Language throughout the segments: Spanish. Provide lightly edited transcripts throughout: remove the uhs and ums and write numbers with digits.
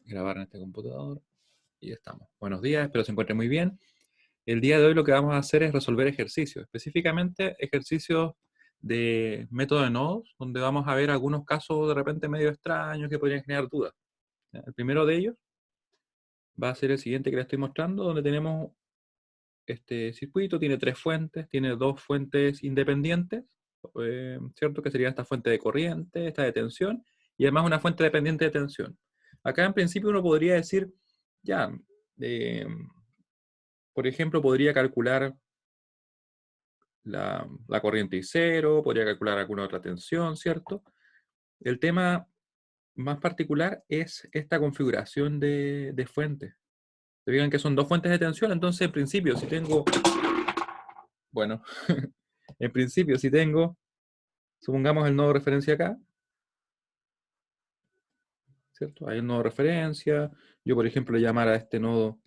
grabar en este computador y ya estamos. Buenos días, espero se encuentren muy bien. El día de hoy lo que vamos a hacer es resolver ejercicios, específicamente ejercicios de método de nodos, donde vamos a ver algunos casos de repente medio extraños que podrían generar dudas. ¿Ya? El primero de ellos va a ser el siguiente que les estoy mostrando, donde tenemos este circuito, tiene tres fuentes, tiene dos fuentes independientes, ¿cierto? Que sería esta fuente de corriente, esta de tensión, y además una fuente dependiente de tensión. Acá en principio uno podría decir, ya, eh, por ejemplo, podría calcular la corriente I0, podría calcular alguna otra tensión, ¿cierto? El tema más particular es esta configuración de fuentes. Se fijan que son dos fuentes de tensión, entonces en principio si tengo, bueno, en principio si tengo, supongamos el nodo de referencia acá, ¿cierto? Hay un nodo de referencia, yo por ejemplo le llamara a este nodo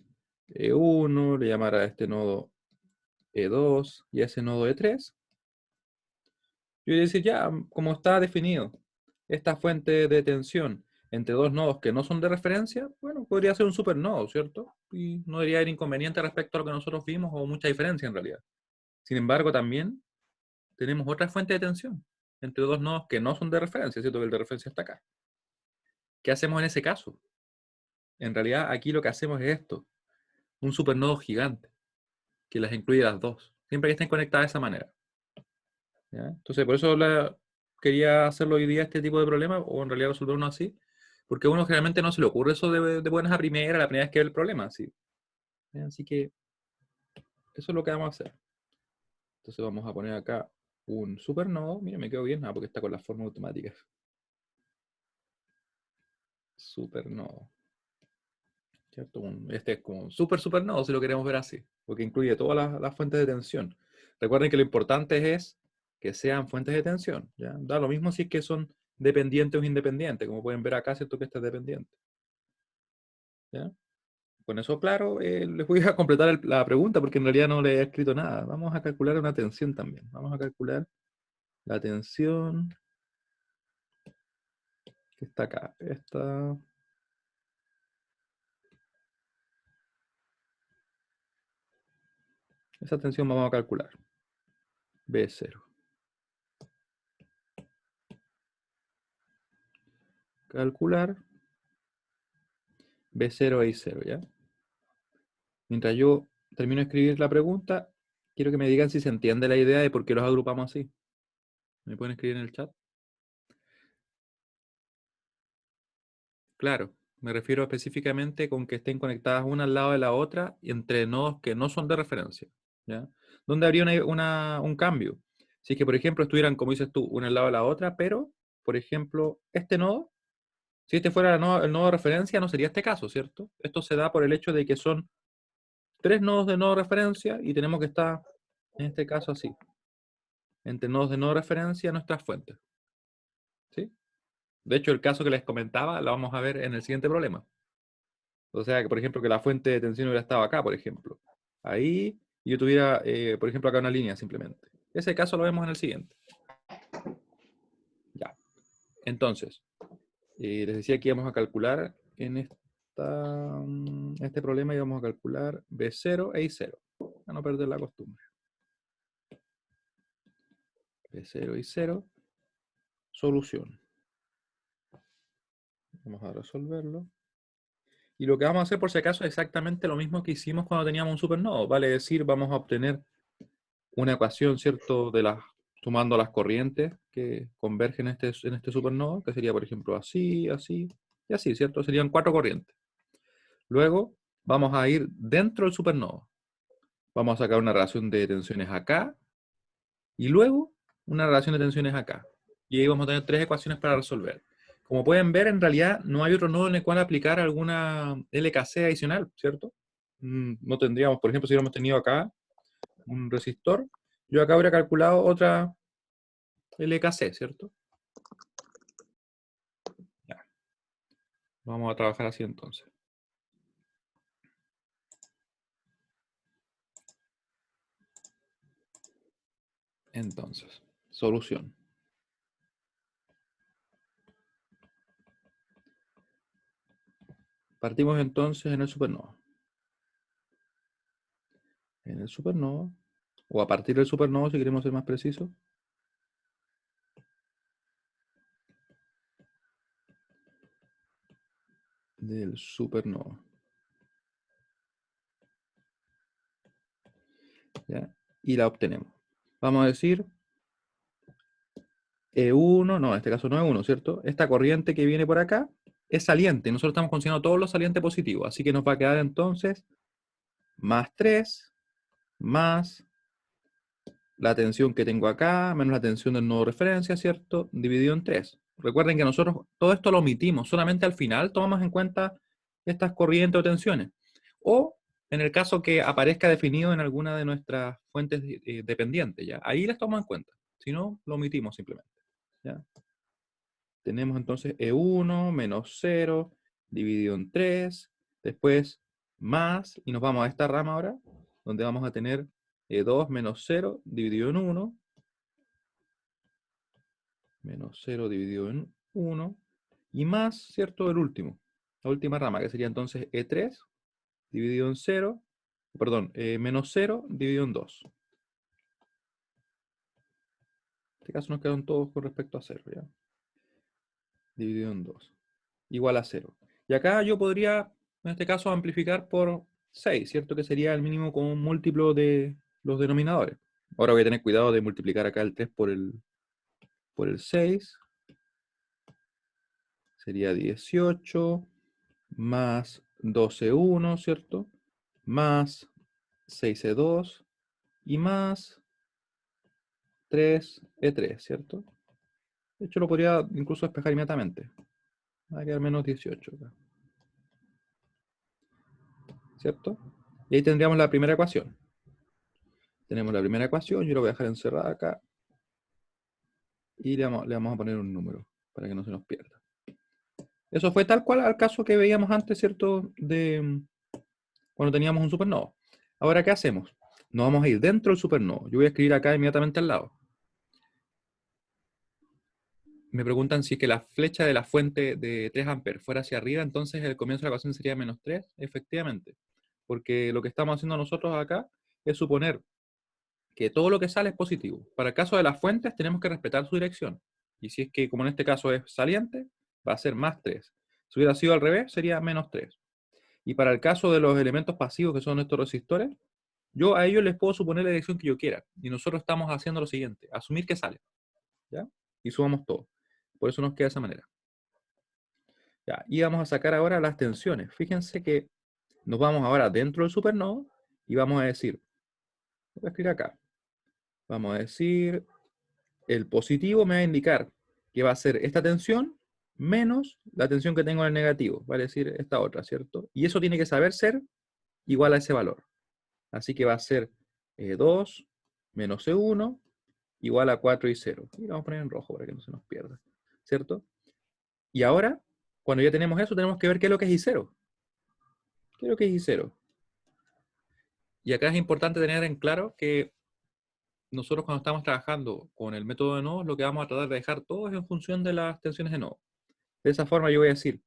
E1, le llamara a este nodo E2 y a ese nodo E3. Yo voy a decir, ya, como está definido esta fuente de tensión entre dos nodos que no son de referencia, bueno, podría ser un supernodo, ¿cierto? Y no debería haber inconveniente respecto a lo que nosotros vimos o mucha diferencia en realidad. Sin embargo, también tenemos otra fuente de tensión entre dos nodos que no son de referencia, ¿cierto? Que el de referencia está acá. ¿Qué hacemos en ese caso? En realidad, aquí lo que hacemos es esto, un supernodo gigante que las incluye las dos, siempre que estén conectadas de esa manera. ¿Ya? Entonces, por eso quería hacerlo hoy día este tipo de problema, o en realidad resolver uno así, porque a uno generalmente no se le ocurre eso de buenas a primera, la primera vez que ve el problema. Así, ¿ya? Así que eso es lo que vamos a hacer. Entonces vamos a poner acá un supernodo. Mira, me quedo bien, porque está con las formas automáticas. Supernodo. ¿Cierto? Este es como un supernodo, si lo queremos ver así, porque incluye todas las fuentes de tensión. Recuerden que lo importante es que sean fuentes de tensión. ¿Ya? Da lo mismo si es que son dependientes o independientes, como pueden ver acá, ¿cierto? Que este es dependiente. ¿Ya? Con eso claro, les voy a completar la pregunta porque en realidad no le he escrito nada. Vamos a calcular una tensión también. Vamos a calcular la tensión que está acá. Esa tensión vamos a calcular. B0. Calcular B0 e I0, ¿ya? Mientras yo termino de escribir la pregunta, quiero que me digan si se entiende la idea de por qué los agrupamos así. ¿Me pueden escribir en el chat? Claro, me refiero específicamente con que estén conectadas una al lado de la otra y entre nodos que no son de referencia. ¿Ya? ¿Dónde habría un cambio? Si es que, por ejemplo, estuvieran, como dices tú, una al lado de la otra, pero, por ejemplo, este nodo, si este fuera el nodo de referencia, no sería este caso, ¿cierto? Esto se da por el hecho de que son tres nodos de nodo de referencia y tenemos que estar, en este caso, así. Entre nodos de no referencia nuestras fuentes. ¿Sí? De hecho, el caso que les comentaba lo vamos a ver en el siguiente problema. O sea, que por ejemplo, que la fuente de tensión hubiera estado acá, por ejemplo. Ahí, y yo tuviera, por ejemplo, acá una línea simplemente. Ese caso lo vemos en el siguiente. Ya. Entonces, les decía que íbamos a calcular en este problema íbamos a calcular B0 e I0. Para no perder la costumbre. B0 y 0. Solución. Vamos a resolverlo. Y lo que vamos a hacer por si acaso es exactamente lo mismo que hicimos cuando teníamos un supernodo. Vale decir, vamos a obtener una ecuación, ¿cierto? Sumando las corrientes que convergen en este supernodo, que sería, por ejemplo, así, así y así, ¿cierto? Serían cuatro corrientes. Luego vamos a ir dentro del supernodo. Vamos a sacar una relación de tensiones acá y luego una relación de tensiones acá. Y ahí vamos a tener tres ecuaciones para resolver. Como pueden ver, en realidad no hay otro nodo en el cual aplicar alguna LKC adicional, ¿cierto? No tendríamos, por ejemplo, si hubiéramos tenido acá un resistor, yo acá habría calculado otra LKC, ¿cierto? Ya. Vamos a trabajar así entonces. Entonces, solución. Partimos entonces en el supernodo. En el supernodo, o a partir del supernodo si queremos ser más precisos. Del supernodo. ¿Ya? Y la obtenemos. Vamos a decir E1, no, en este caso no E1, ¿cierto? Esta corriente que viene por acá es saliente. Nosotros estamos considerando todos los salientes positivos. Así que nos va a quedar entonces más 3 más la tensión que tengo acá, menos la tensión del nodo de referencia, ¿cierto? Dividido en 3. Recuerden que nosotros todo esto lo omitimos. Solamente al final tomamos en cuenta estas corrientes o tensiones. O en el caso que aparezca definido en alguna de nuestras fuentes dependientes, ¿ya? Ahí las tomamos en cuenta. Si no, lo omitimos simplemente, ¿ya? Tenemos entonces E1 menos 0 dividido en 3, después más, y nos vamos a esta rama ahora, donde vamos a tener E2 menos 0 dividido en 1, menos 0 dividido en 1, y más, ¿cierto? El último, la última rama, que sería entonces E3 dividido en 0, perdón, menos 0 dividido en 2. En este caso nos quedan todos con respecto a 0, ¿ya? Dividido en 2. Igual a 0. Y acá yo podría, en este caso, amplificar por 6, ¿cierto? Que sería el mínimo común múltiplo de los denominadores. Ahora voy a tener cuidado de multiplicar acá el 3 por el 6. Sería 18 más 12,1, ¿cierto? Más 6E2 y más 3E3, ¿cierto? De hecho, lo podría incluso despejar inmediatamente. Va a quedar menos 18 acá, ¿cierto? Y ahí tendríamos la primera ecuación. Tenemos la primera ecuación, yo lo voy a dejar encerrada acá y le vamos a poner un número para que no se nos pierda. Eso fue tal cual al caso que veíamos antes, ¿cierto? De cuando teníamos un supernodo. Ahora, ¿qué hacemos? Nos vamos a ir dentro del supernodo. Yo voy a escribir acá inmediatamente al lado. Me preguntan si es que la flecha de la fuente de 3 amperes fuera hacia arriba, entonces el comienzo de la ecuación sería menos 3, efectivamente. Porque lo que estamos haciendo nosotros acá es suponer que todo lo que sale es positivo. Para el caso de las fuentes tenemos que respetar su dirección. Y si es que, como en este caso es saliente, va a ser más 3. Si hubiera sido al revés, sería menos 3. Y para el caso de los elementos pasivos, que son estos resistores, yo a ellos les puedo suponer la dirección que yo quiera. Y nosotros estamos haciendo lo siguiente, asumir que sale, ¿ya? Y sumamos todo. Por eso nos queda de esa manera. ¿Ya? Y vamos a sacar ahora las tensiones. Fíjense que nos vamos ahora dentro del supernodo y vamos a decir, voy a escribir acá, vamos a decir, el positivo me va a indicar que va a ser esta tensión menos la tensión que tengo en el negativo, vale decir esta otra, ¿cierto? Y eso tiene que saber ser igual a ese valor. Así que va a ser 2 menos E1 igual a 4 y 0. Y lo vamos a poner en rojo para que no se nos pierda, ¿cierto? Y ahora, cuando ya tenemos eso, tenemos que ver qué es lo que es I0. ¿Qué es lo que es I0? Y acá es importante tener en claro que nosotros cuando estamos trabajando con el método de nodos, lo que vamos a tratar de dejar todo es en función de las tensiones de nodo. De esa forma yo voy a decir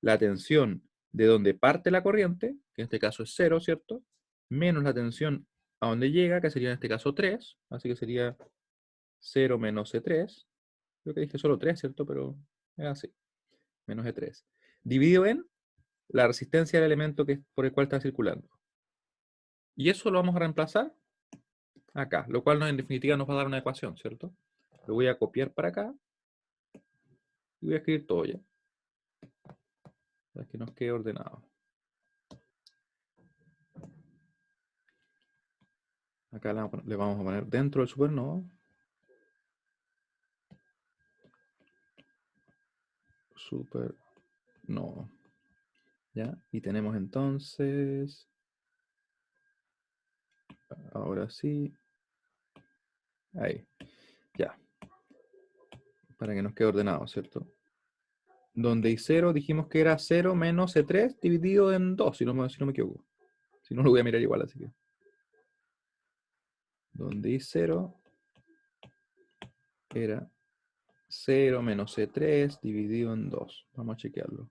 la tensión de donde parte la corriente, que en este caso es 0, ¿cierto? Menos la tensión a donde llega, que sería en este caso 3, así que sería 0 menos E3. Creo que dije solo 3, ¿cierto? Pero es así, menos E3. Dividido en la resistencia del elemento por el cual está circulando. Y eso lo vamos a reemplazar acá, lo cual en definitiva nos va a dar una ecuación, ¿cierto? Lo voy a copiar para acá y voy a escribir todo ya, para que nos quede ordenado. Acá le vamos a poner dentro del supernodo. Supernodo. ¿Ya? Y tenemos entonces, ahora sí, ahí, ya, para que nos quede ordenado, ¿cierto? Donde I0 dijimos que era 0 menos E3 dividido en 2, si no me equivoco. Si no, lo voy a mirar igual, así que. Donde I0 era 0 menos E3 dividido en 2. Vamos a chequearlo.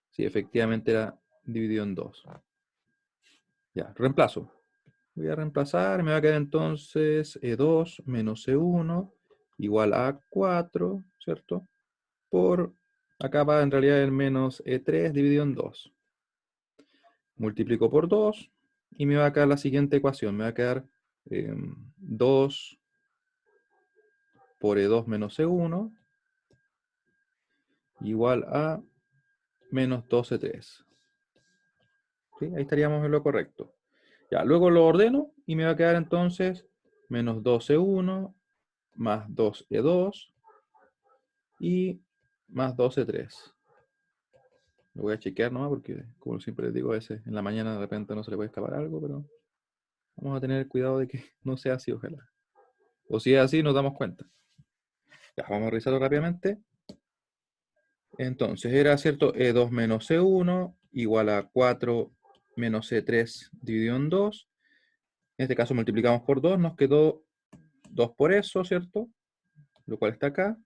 Sí, efectivamente era dividido en 2. Ya, reemplazo. Voy a reemplazar, me va a quedar entonces E2 menos E1 igual a 4, ¿cierto? Por, acá va en realidad el menos E3 dividido en 2. Multiplico por 2 y me va a quedar la siguiente ecuación. Me va a quedar 2 por E2 menos E1 igual a menos 2E3. ¿Sí? Ahí estaríamos en lo correcto. Ya, luego lo ordeno y me va a quedar entonces menos 2E1 más 2E2 y más 2E3. Lo voy a chequear nomás porque, como siempre les digo, a veces en la mañana de repente no se le puede escapar algo, pero vamos a tener cuidado de que no sea así, ojalá. O si es así, nos damos cuenta. Ya, vamos a revisarlo rápidamente. Entonces, era cierto, E2 menos E1 igual a 4 menos E3 dividido en 2. En este caso multiplicamos por 2, nos quedó 2 por eso, ¿cierto? Lo cual está acá.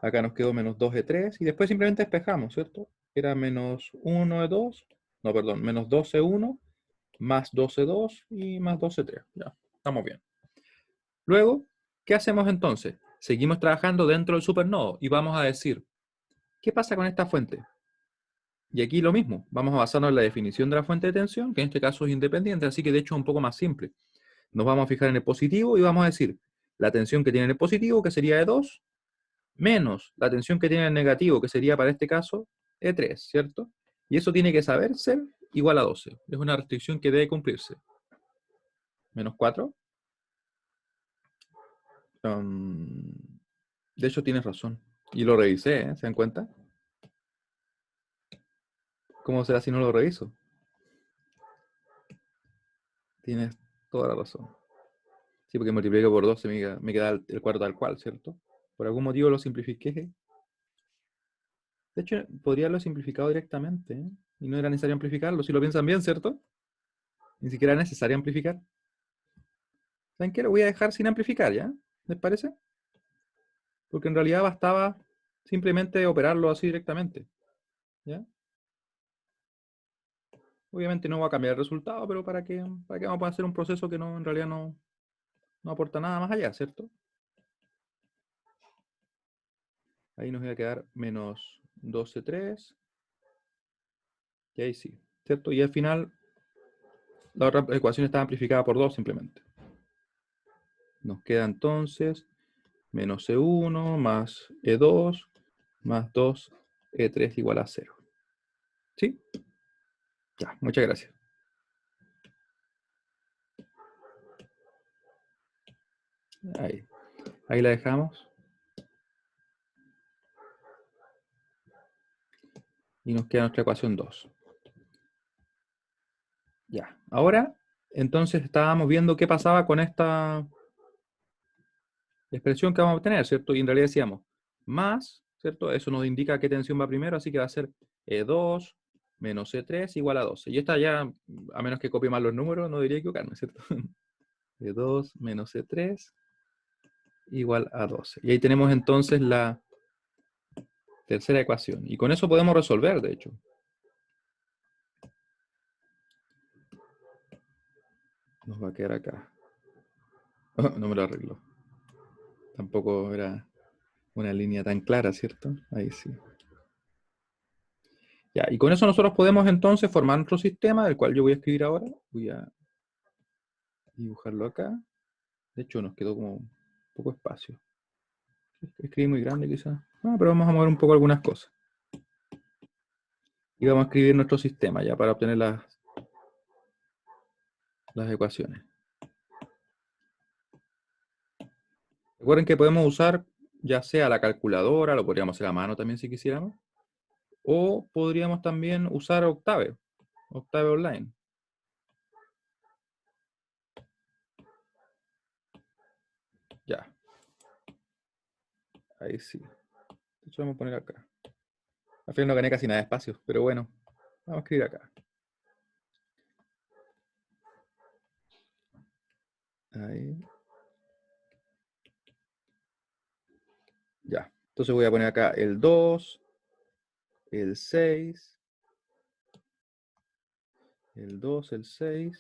Acá nos quedó menos 2E3 y después simplemente despejamos, ¿cierto? Era menos 1E2, no, perdón, menos 2E1 más 12,2 y más 12,3. Ya, estamos bien. Luego, ¿qué hacemos entonces? Seguimos trabajando dentro del supernodo y vamos a decir, ¿qué pasa con esta fuente? Y aquí lo mismo, vamos a basarnos en la definición de la fuente de tensión, que en este caso es independiente, así que de hecho es un poco más simple. Nos vamos a fijar en el positivo y vamos a decir la tensión que tiene en el positivo, que sería E2, menos la tensión que tiene en el negativo, que sería para este caso E3, ¿cierto? Y eso tiene que saber ser igual a 12. Es una restricción que debe cumplirse. Menos 4. De hecho, tienes razón. Y lo revisé, ¿eh? ¿Se dan cuenta? ¿Cómo será si no lo reviso? Tienes toda la razón. Sí, porque multiplico por 12 me queda el cuarto tal cual, ¿cierto? Por algún motivo lo simplifiqué. De hecho, podría haberlo simplificado directamente, ¿eh? Y no era necesario amplificarlo. Si lo piensan bien, ¿cierto? Ni siquiera era necesario amplificar. ¿Saben qué? Lo voy a dejar sin amplificar, ¿ya? ¿Les parece? Porque en realidad bastaba simplemente operarlo así directamente, ¿ya? Obviamente no va a cambiar el resultado, pero para qué vamos a hacer un proceso que no, en realidad no aporta nada más allá, ¿cierto? Ahí nos va a quedar menos 12,3. Y ahí sí, ¿cierto? Y al final la otra ecuación está amplificada por 2 simplemente. Nos queda entonces menos E1 más E2 más 2E3 igual a 0. ¿Sí? Ya, muchas gracias. Ahí la dejamos. Y nos queda nuestra ecuación 2. Ya, ahora, entonces estábamos viendo qué pasaba con esta expresión que vamos a obtener, ¿cierto? Y en realidad decíamos más, ¿cierto? Eso nos indica qué tensión va primero, así que va a ser E2 menos E3 igual a 12. Y esta ya, a menos que copie mal los números, no debería equivocarme, ¿cierto? E2 menos E3 igual a 12. Y ahí tenemos entonces la tercera ecuación. Y con eso podemos resolver, de hecho. Nos va a quedar acá. Oh, no me lo arreglo. Tampoco era una línea tan clara, ¿cierto? Ahí sí. Ya, y con eso nosotros podemos entonces formar nuestro sistema, del cual yo voy a escribir ahora. Voy a dibujarlo acá. De hecho, nos quedó como poco espacio. Escribí muy grande quizás. No, pero vamos a mover un poco algunas cosas. Y vamos a escribir nuestro sistema ya para obtener las ecuaciones. Recuerden que podemos usar ya sea la calculadora, lo podríamos hacer a mano también si quisiéramos, o podríamos también usar Octave Online. Ya, ahí sí. Esto vamos a poner acá. Al final no gané casi nada de espacio, pero bueno, vamos a escribir acá. Ahí. Ya. Entonces voy a poner acá el 2, el 6 el 2, el 6.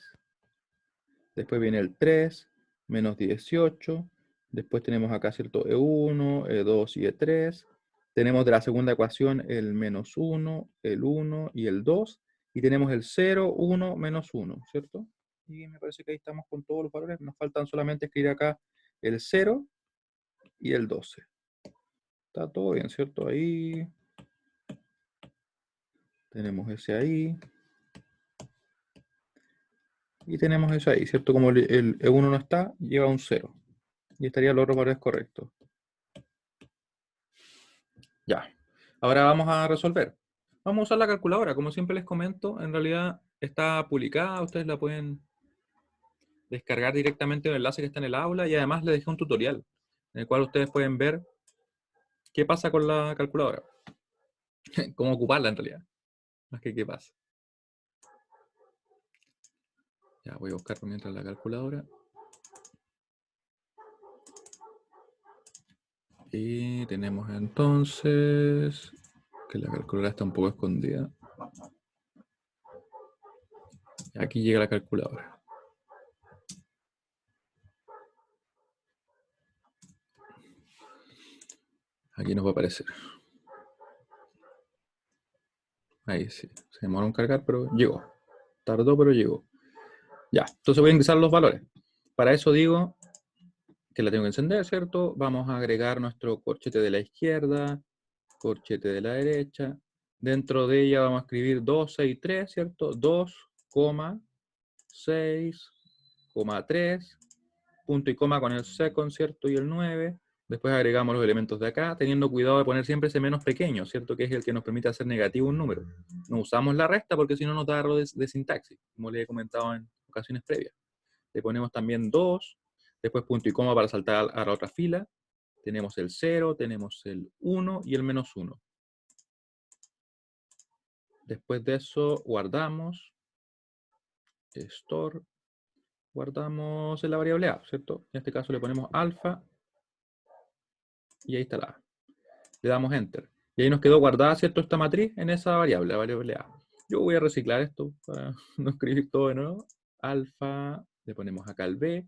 Después viene el 3, menos 18. Después tenemos acá, ¿cierto? E1, E2 y E3. Tenemos de la segunda ecuación el menos 1, el 1 y el 2. Y tenemos el 0, 1, menos 1, ¿cierto? Y me parece que ahí estamos con todos los valores. Nos faltan solamente escribir acá el 0 y el 12. Está todo bien, ¿cierto? Ahí. Tenemos ese ahí. Y tenemos eso ahí, ¿cierto? Como el E1 no está, lleva un 0. Y estaría los otros valores correctos. Ya. Ahora vamos a resolver. Vamos a usar la calculadora. Como siempre les comento, en realidad está publicada. Ustedes la pueden descargar directamente en el enlace que está en el aula. Y además les dejé un tutorial en el cual ustedes pueden ver qué pasa con la calculadora. Cómo ocuparla en realidad. Más que qué pasa. Ya voy a buscar mientras la calculadora. Y tenemos entonces que la calculadora está un poco escondida. Aquí llega la calculadora. Aquí nos va a aparecer. Ahí sí. Se demoró en cargar, pero llegó. Tardó, pero llegó. Ya. Entonces voy a ingresar los valores. Para eso digo que la tengo que encender, ¿cierto? Vamos a agregar nuestro corchete de la izquierda, corchete de la derecha. Dentro de ella vamos a escribir 2, 6, 3, ¿cierto? 2, 6, 3, punto y coma con el second, ¿cierto? Y el 9. Después agregamos los elementos de acá, teniendo cuidado de poner siempre ese menos pequeño, ¿cierto? Que es el que nos permite hacer negativo un número. No usamos la resta porque si no nos da error de sintaxis, como les he comentado en ocasiones previas. Le ponemos también 2, después punto y coma para saltar a la otra fila. Tenemos el 0, tenemos el 1 y el menos 1. Después de eso guardamos, store, guardamos en la variable a, ¿cierto? En este caso le ponemos alfa y ahí está la a. Le damos enter. Y ahí nos quedó guardada, ¿cierto? Esta matriz en esa variable, la variable a. Yo voy a reciclar esto para no escribir todo de nuevo. Alfa, le ponemos acá el b.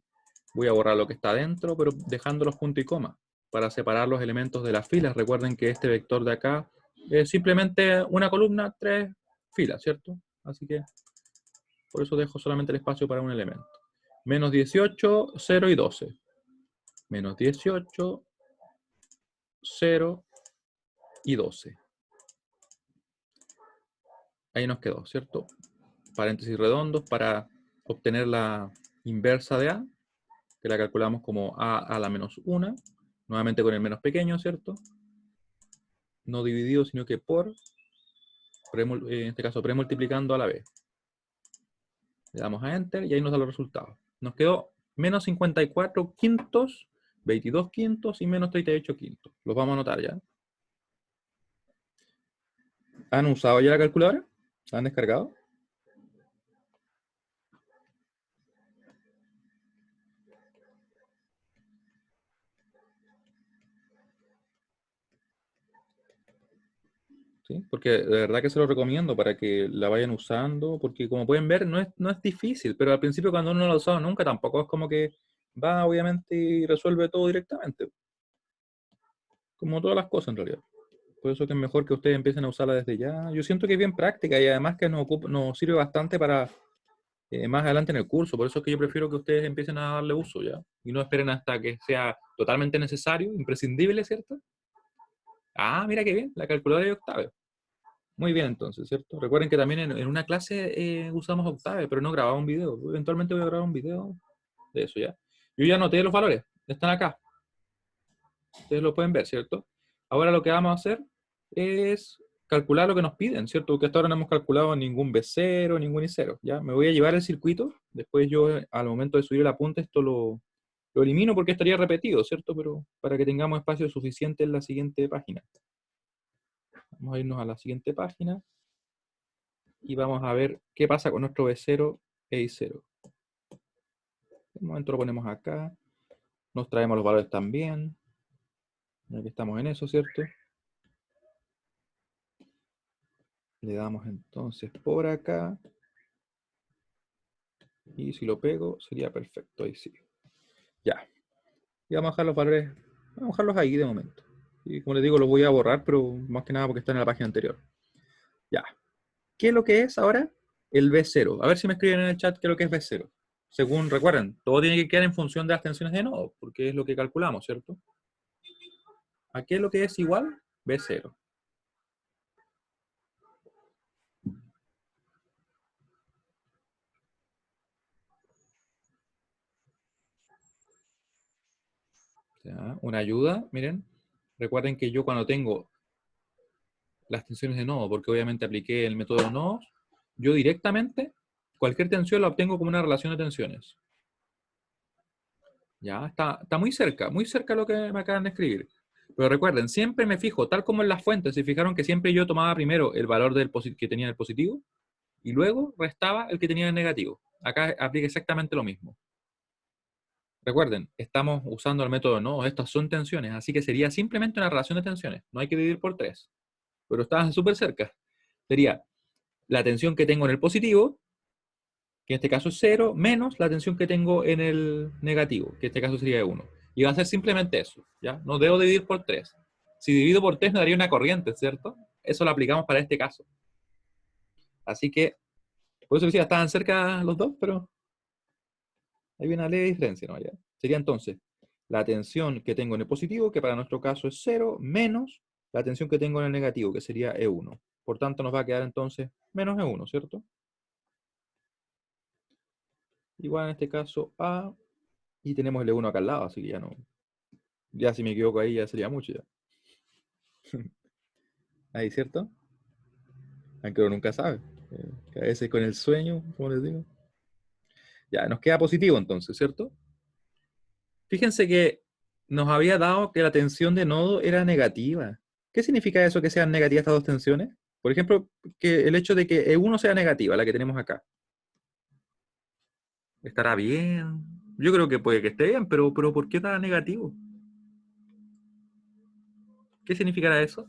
Voy a borrar lo que está dentro, pero dejando los puntos y coma para separar los elementos de las filas. Recuerden que este vector de acá es simplemente una columna, 3 filas, ¿cierto? Así que por eso dejo solamente el espacio para un elemento. Menos 18, 0 y 12. Menos 18, 0 y 12. Ahí nos quedó, ¿cierto? Paréntesis redondos para obtener la inversa de a, que la calculamos como a la menos 1, nuevamente con el menos pequeño, ¿cierto? No dividido, sino que por, en este caso premultiplicando a la b. Le damos a Enter y ahí nos da los resultados. Nos quedó menos 54 quintos, 22 quintos y menos 38 quintos. Los vamos a anotar ya. ¿Han usado ya la calculadora? ¿La han descargado? ¿Sí? Porque de verdad que se lo recomiendo para que la vayan usando, porque como pueden ver no es difícil, pero al principio cuando uno no lo ha usado nunca tampoco es como que va obviamente y resuelve todo directamente, como todas las cosas en realidad. Por eso que es mejor que ustedes empiecen a usarla desde ya. Yo siento que es bien práctica y además que nos sirve bastante para más adelante en el curso, por eso es que yo prefiero que ustedes empiecen a darle uso ya, y no esperen hasta que sea totalmente necesario, imprescindible, ¿cierto? Ah, mira qué bien, la calculadora de Octave. Muy bien, entonces, ¿cierto? Recuerden que también en una clase usamos Octave, pero no grababa un video. Eventualmente voy a grabar un video de eso ya. Yo ya anoté los valores, están acá. Ustedes lo pueden ver, ¿cierto? Ahora lo que vamos a hacer es calcular lo que nos piden, ¿cierto? Porque hasta ahora no hemos calculado ningún B0, ningún I0, ¿ya? Me voy a llevar el circuito, después yo al momento de subir el apunte esto lo elimino porque estaría repetido, ¿cierto? Pero para que tengamos espacio suficiente en la siguiente página. Vamos a irnos a la siguiente página y vamos a ver qué pasa con nuestro B0 e I0. De momento lo ponemos acá, nos traemos los valores también, ya que estamos en eso, ¿cierto? Le damos entonces por acá Y si lo pego, sería perfecto. Ahí sí. Ya. Y vamos a dejar los valores, vamos a dejarlos ahí de momento. Y como les digo, los voy a borrar, pero más que nada porque están en la página anterior. Ya. ¿Qué es lo que es ahora el B0? A ver si me escriben en el chat qué es lo que es B0. Según, recuerden, todo tiene que quedar en función de las tensiones de nodo, porque es lo que calculamos, ¿cierto? ¿A qué es lo que es igual? B0. ¿Ya? Una ayuda, miren. Recuerden que yo cuando tengo las tensiones de nodo, porque obviamente apliqué el método de nodos, yo directamente cualquier tensión la obtengo como una relación de tensiones. Ya, está muy cerca lo que me acaban de escribir. Pero recuerden, siempre me fijo, tal como en las fuentes, se fijaron que siempre yo tomaba primero el valor que tenía el positivo y luego restaba el que tenía el negativo. Acá aplica exactamente lo mismo. Recuerden, estamos usando el método de nodos, estas son tensiones, así que sería simplemente una relación de tensiones. No hay que dividir por 3. Pero está súper cerca. Sería la tensión que tengo en el positivo, que en este caso es 0, menos la tensión que tengo en el negativo, que en este caso sería 1. Y va a ser simplemente eso, ¿ya? No debo dividir por 3. Si divido por 3 me daría una corriente, ¿cierto? Eso lo aplicamos para este caso. Así que, por eso decía, estaban cerca los dos, pero hay una leve diferencia, ¿no? ¿Ya? Sería entonces la tensión que tengo en el positivo, que para nuestro caso es 0, menos la tensión que tengo en el negativo, que sería E1. Por tanto, nos va a quedar entonces menos E1, ¿cierto? Igual en este caso A, y tenemos el E1 acá al lado, así que ya no. Ya si me equivoco ahí ya sería mucho ya. Ahí, ¿cierto? Aunque uno nunca sabe. Que a veces con el sueño, como les digo. Ya, nos queda positivo entonces, ¿cierto? Fíjense que nos había dado que la tensión de nodo era negativa. ¿Qué significa eso que sean negativas estas dos tensiones? Por ejemplo, que el hecho de que E1 sea negativa, la que tenemos acá. ¿Estará bien? Yo creo que puede que esté bien, pero ¿por qué está negativo? ¿Qué significará eso?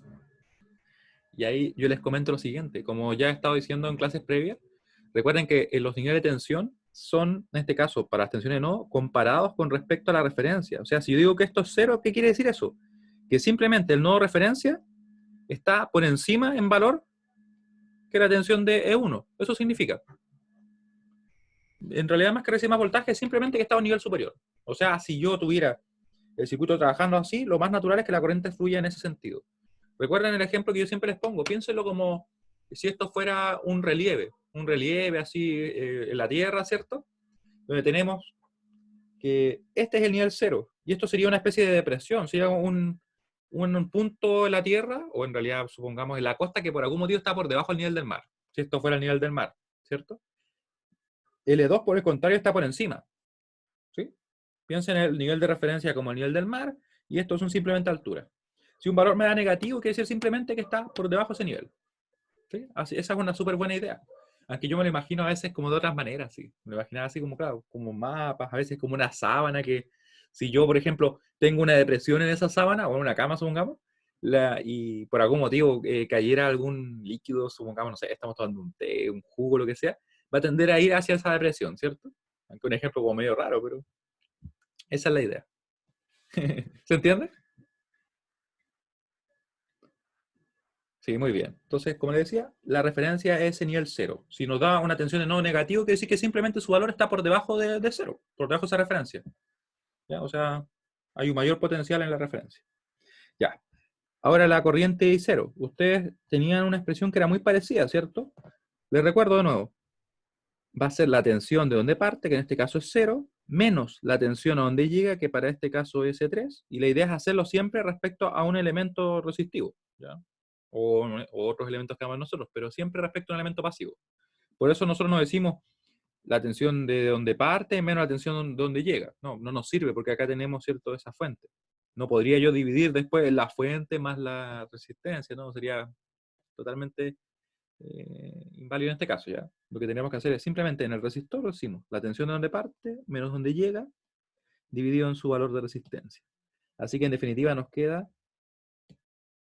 Y ahí yo les comento lo siguiente, como ya he estado diciendo en clases previas, recuerden que los niveles de tensión son, en este caso, para las tensiones no, comparados con respecto a la referencia. O sea, si yo digo que esto es cero, ¿qué quiere decir eso? Que simplemente el nodo referencia está por encima en valor que la tensión de E1. Eso significa. En realidad, más que recibir más voltaje, es simplemente que está a un nivel superior. O sea, si yo tuviera el circuito trabajando así, lo más natural es que la corriente fluya en ese sentido. Recuerden el ejemplo que yo siempre les pongo, piénsenlo como si esto fuera un relieve así en la Tierra, ¿cierto? Donde tenemos que este es el nivel cero, y esto sería una especie de depresión, sería un punto en la Tierra, o en realidad supongamos en la costa, que por algún motivo está por debajo del nivel del mar, si esto fuera el nivel del mar, ¿cierto? L2, por el contrario, está por encima, ¿sí? Piensen en el nivel de referencia como el nivel del mar, y esto son simplemente alturas. Si un valor me da negativo, quiere decir simplemente que está por debajo de ese nivel. ¿Sí? Así, esa es una súper buena idea. Aunque yo me lo imagino a veces como de otras maneras, sí. Me lo imaginaba así como, claro, como mapas, a veces como una sábana que, si yo, por ejemplo, tengo una depresión en esa sábana, o en una cama, supongamos, y por algún motivo cayera algún líquido, supongamos, no sé, estamos tomando un té, un jugo, lo que sea, va a tender a ir hacia esa depresión, ¿cierto? Aunque un ejemplo como medio raro, pero esa es la idea. ¿Se entiende? Sí, muy bien. Entonces, como les decía, la referencia es ese nivel cero. Si nos da una tensión de nodo negativo, quiere decir que simplemente su valor está por debajo de cero, por debajo de esa referencia. ¿Ya? O sea, hay un mayor potencial en la referencia. Ya. Ahora la corriente I cero. Ustedes tenían una expresión que era muy parecida, ¿cierto? Les recuerdo de nuevo. Va a ser la tensión de donde parte, que en este caso es cero, menos la tensión a donde llega, que para este caso es S3. Y la idea es hacerlo siempre respecto a un elemento resistivo. ¿Ya? O otros elementos que llamamos nosotros, pero siempre respecto a un elemento pasivo. Por eso nosotros nos decimos la tensión de donde parte menos la tensión de donde llega. No, no nos sirve porque acá tenemos, ¿cierto?, esa fuente. No podría yo dividir después la fuente más la resistencia, ¿no? Sería totalmente inválido en este caso, ¿ya? Lo que tenemos que hacer es simplemente en el resistor decimos la tensión de donde parte menos donde llega dividido en su valor de resistencia. Así que en definitiva nos queda,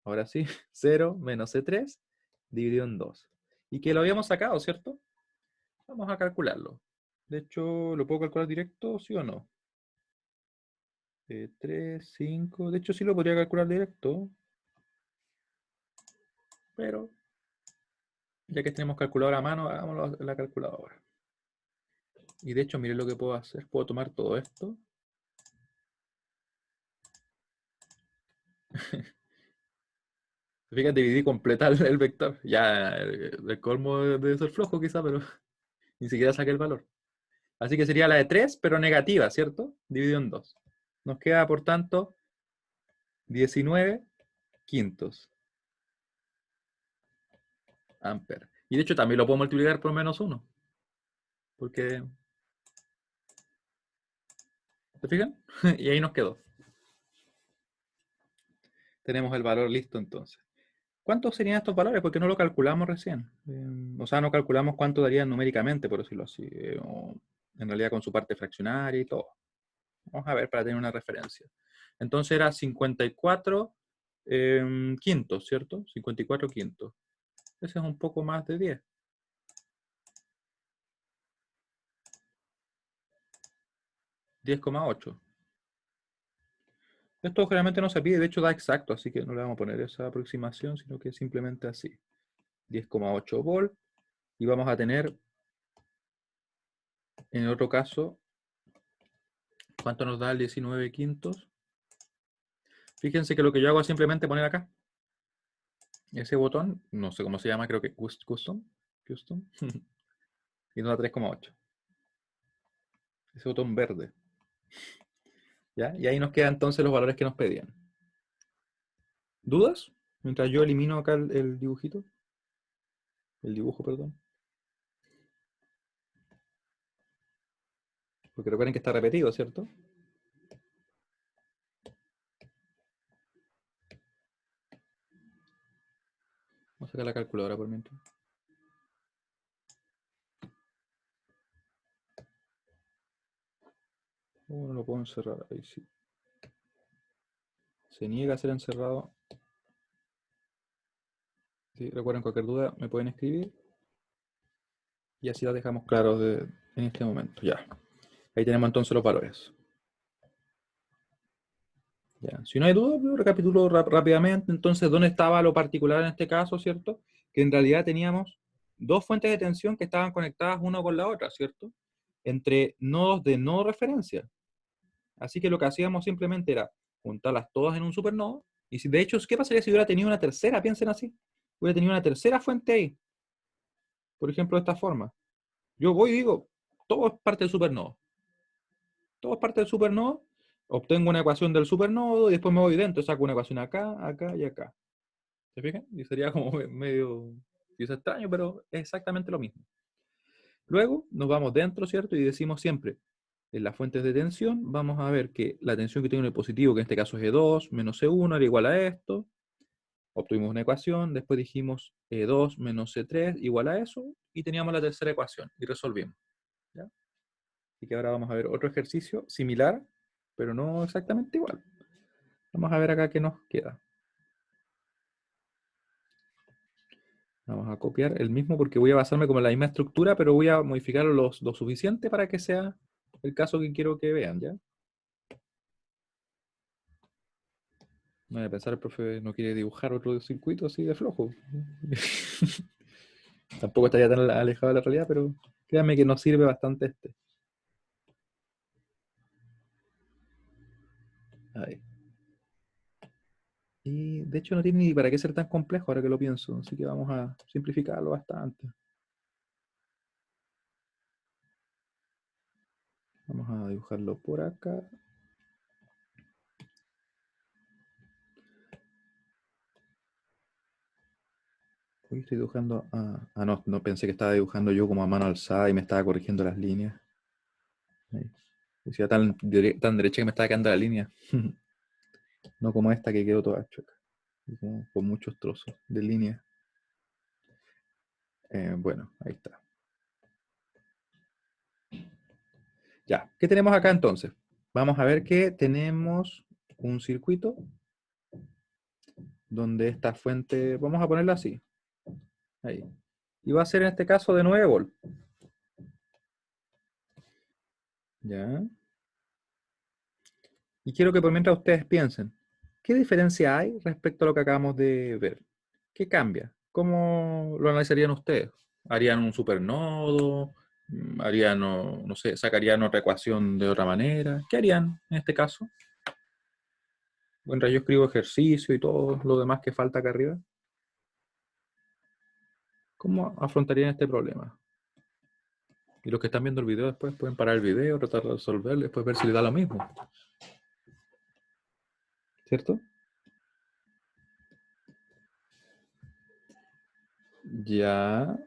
ahora sí, 0 menos C3 dividido en 2. Y que lo habíamos sacado, ¿cierto? Vamos a calcularlo. De hecho, ¿lo puedo calcular directo, sí o no? 3, 5. De hecho, sí lo podría calcular directo, pero ya que tenemos calculadora a mano, hagámoslo en la calculadora. Y de hecho, miren lo que puedo hacer. Puedo tomar todo esto. Fíjate, dividí completa el vector. Ya, el colmo debe ser flojo quizá, pero ni siquiera saqué el valor. Así que sería la de 3, pero negativa, ¿cierto? Dividido en 2. Nos queda, por tanto, 19 quintos amperes. Y de hecho también lo puedo multiplicar por menos 1. Porque, ¿se fijan? Y ahí nos quedó. Tenemos el valor listo entonces. ¿Cuántos serían estos valores? Porque no lo calculamos recién. O sea, no calculamos cuánto darían numéricamente, por decirlo así. O en realidad con su parte fraccionaria y todo. Vamos a ver para tener una referencia. Entonces era 54 quintos, ¿cierto? 54 quintos. Ese es un poco más de 10. 10,8. Esto generalmente no se pide, de hecho da exacto, así que no le vamos a poner esa aproximación, sino que simplemente así. 10,8 volt. Y vamos a tener, en el otro caso, ¿cuánto nos da el 19 quintos? Fíjense que lo que yo hago es simplemente poner acá ese botón, no sé cómo se llama, creo que custom, y nos da 3,8. Ese botón verde. ¿Ya? Y ahí nos quedan entonces los valores que nos pedían. ¿Dudas? Mientras yo elimino acá el dibujito. El dibujo, perdón. Porque recuerden que está repetido, ¿cierto? Vamos a sacar la calculadora por mientras. No lo puedo encerrar. Ahí sí. Se niega a ser encerrado. Sí, recuerden, cualquier duda me pueden escribir. Y así las dejamos claros en este momento. Ya. Ahí tenemos entonces los valores. Ya. Si no hay duda, yo recapitulo rápidamente. Entonces, ¿dónde estaba lo particular en este caso, cierto? Que en realidad teníamos dos fuentes de tensión que estaban conectadas una con la otra, ¿cierto? Entre nodos de no referencia. Así que lo que hacíamos simplemente era juntarlas todas en un supernodo. Y si, de hecho, ¿qué pasaría si hubiera tenido una tercera? Piensen así. Hubiera tenido una tercera fuente ahí. Por ejemplo, de esta forma. Yo voy y digo, todo es parte del supernodo. Todo es parte del supernodo. Obtengo una ecuación del supernodo y después me voy dentro. Saco una ecuación acá, acá y acá. ¿Se fijan? Y sería como medio, es extraño, pero es exactamente lo mismo. Luego nos vamos dentro, ¿cierto? Y decimos siempre, en las fuentes de tensión, vamos a ver que la tensión que tengo en el positivo, que en este caso es E2 menos E1, era igual a esto. Obtuvimos una ecuación, después dijimos E2 menos E3 igual a eso, y teníamos la tercera ecuación, y resolvimos. ¿Ya? Así que ahora vamos a ver otro ejercicio similar, pero no exactamente igual. Vamos a ver acá qué nos queda. Vamos a copiar el mismo porque voy a basarme como en la misma estructura, pero voy a modificarlo lo suficiente para que sea el caso que quiero que vean, ¿ya? No voy a pensar, el profe no quiere dibujar otro circuito así de flojo. Tampoco estaría tan alejado de la realidad, pero créanme que nos sirve bastante este. Ahí. Y de hecho no tiene ni para qué ser tan complejo ahora que lo pienso, así que vamos a simplificarlo bastante. Vamos a dibujarlo por acá. Uy, estoy dibujando. No, no pensé que estaba dibujando yo como a mano alzada y me estaba corrigiendo las líneas. Ahí. Decía tan derecha que me estaba quedando la línea. No como esta que quedó toda chueca. Con muchos trozos de línea. Bueno, ahí está. Ya, ¿qué tenemos acá entonces? Vamos a ver que tenemos un circuito donde esta fuente, vamos a ponerla así. Ahí. Y va a ser en este caso de 9 volt. ¿Ya? Y quiero que por mientras ustedes piensen, ¿qué diferencia hay respecto a lo que acabamos de ver? ¿Qué cambia? ¿Cómo lo analizarían ustedes? ¿Harían un supernodo? ¿Harían, no sé, sacarían otra ecuación de otra manera? ¿Qué harían en este caso? Mientras yo escribo ejercicio y todo lo demás que falta acá arriba, ¿cómo afrontarían este problema? Y los que están viendo el video después pueden parar el video, tratar de resolverlo, después ver si les da lo mismo. ¿Cierto? Ya.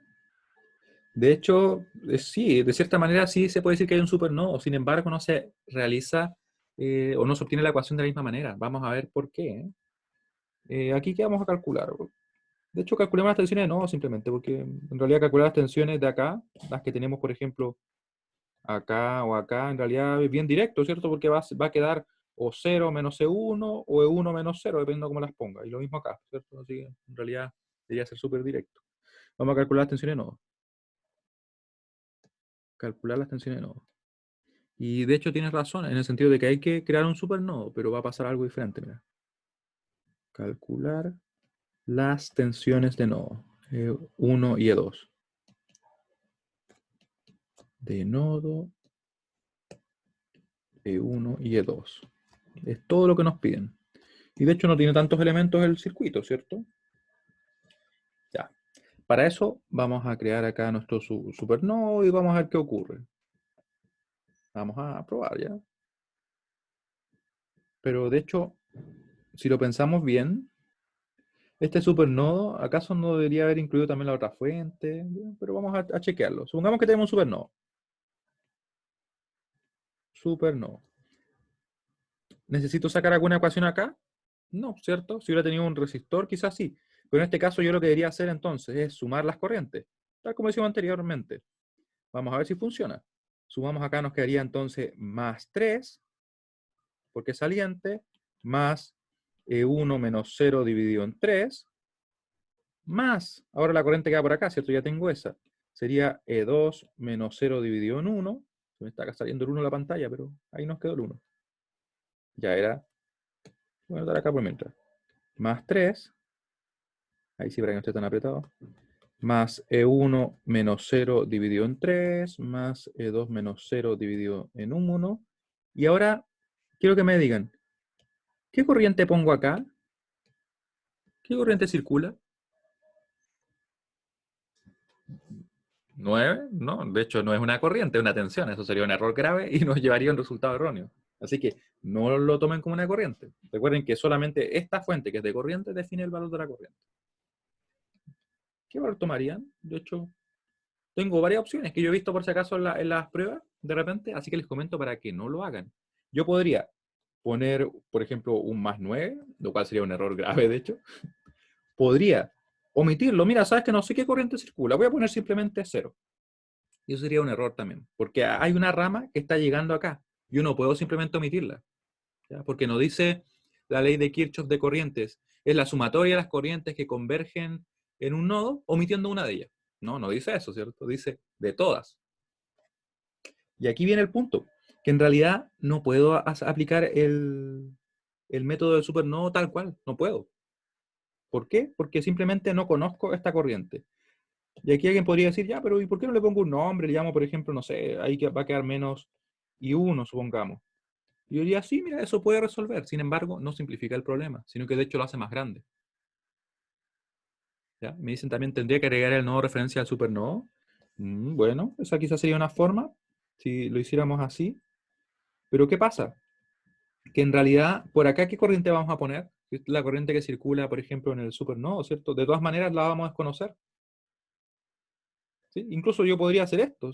De hecho, sí, de cierta manera sí se puede decir que hay un supernodo, sin embargo no se realiza o no se obtiene la ecuación de la misma manera. Vamos a ver por qué. Aquí, ¿qué vamos a calcular? De hecho, calculemos las tensiones de nodo simplemente, porque en realidad calcular las tensiones de acá, las que tenemos, por ejemplo, acá o acá, en realidad es bien directo, ¿cierto? Porque va a quedar o 0 menos E1 o E1 menos 0, dependiendo de cómo las ponga. Y lo mismo acá, ¿cierto? Así que en realidad debería ser súper directo. Vamos a calcular las tensiones de nodo. Calcular las tensiones de nodo. Y de hecho tienes razón, en el sentido de que hay que crear un supernodo, pero va a pasar algo diferente, mira. Calcular las tensiones de nodo, E1 y E2. De nodo, E1 y E2. Es todo lo que nos piden. Y de hecho no tiene tantos elementos el circuito, ¿cierto? Ya. Para eso vamos a crear acá nuestro supernodo y vamos a ver qué ocurre. Vamos a probar ya. Pero de hecho, si lo pensamos bien, este supernodo, ¿acaso no debería haber incluido también la otra fuente? Pero vamos a chequearlo. Supongamos que tenemos un supernodo. Supernodo. ¿Necesito sacar alguna ecuación acá? No, ¿cierto? Si hubiera tenido un resistor, quizás sí. Pero en este caso yo lo que debería hacer entonces es sumar las corrientes, tal como hicimos anteriormente. Vamos a ver si funciona. Sumamos acá, nos quedaría entonces más 3, porque es saliente, más E1 menos 0 dividido en 3, más, ahora la corriente queda por acá, ¿cierto? Ya tengo esa. Sería E2 menos 0 dividido en 1. Se me está acá saliendo el 1 en la pantalla, pero ahí nos quedó el 1. Ya era, voy a dar acá por mientras. Más 3, ahí sí para que no esté tan apretado. Más E1 menos 0 dividido en 3, más E2 menos 0 dividido en 1. Y ahora quiero que me digan, ¿qué corriente pongo acá? ¿Qué corriente circula? 9, no, de hecho no es una corriente, es una tensión, eso sería un error grave y nos llevaría a un resultado erróneo. Así que no lo tomen como una corriente. Recuerden que solamente esta fuente que es de corriente define el valor de la corriente. ¿Qué valor tomarían? De hecho, tengo varias opciones que yo he visto por si acaso en las pruebas de repente, así que les comento para que no lo hagan. Yo podría poner, por ejemplo, un más 9, lo cual sería un error grave, de hecho. Podría omitirlo. Mira, sabes que no sé qué corriente circula, voy a poner simplemente 0. Y eso sería un error también, porque hay una rama que está llegando acá. Yo no puedo simplemente omitirla, ¿ya? Porque no dice la ley de Kirchhoff de corrientes. Es la sumatoria de las corrientes que convergen en un nodo, omitiendo una de ellas. No, no dice eso, ¿cierto? Dice de todas. Y aquí viene el punto, que en realidad no puedo aplicar el método del supernodo tal cual. No puedo. ¿Por qué? Porque simplemente no conozco esta corriente. Y aquí alguien podría decir, ya, pero ¿y por qué no le pongo un nombre? Le llamo, por ejemplo, no sé, ahí que va a quedar menos I1, supongamos. Y yo diría, sí, mira, eso puede resolver. Sin embargo, no simplifica el problema, sino que de hecho lo hace más grande. ¿Ya? Me dicen también, ¿tendría que agregar el nodo referencia al supernodo? Bueno, esa quizás sería una forma, si lo hiciéramos así. Pero ¿qué pasa? Que en realidad, por acá, ¿qué corriente vamos a poner? La corriente que circula, por ejemplo, en el supernodo, ¿cierto? De todas maneras, la vamos a desconocer. ¿Sí? Incluso yo podría hacer esto,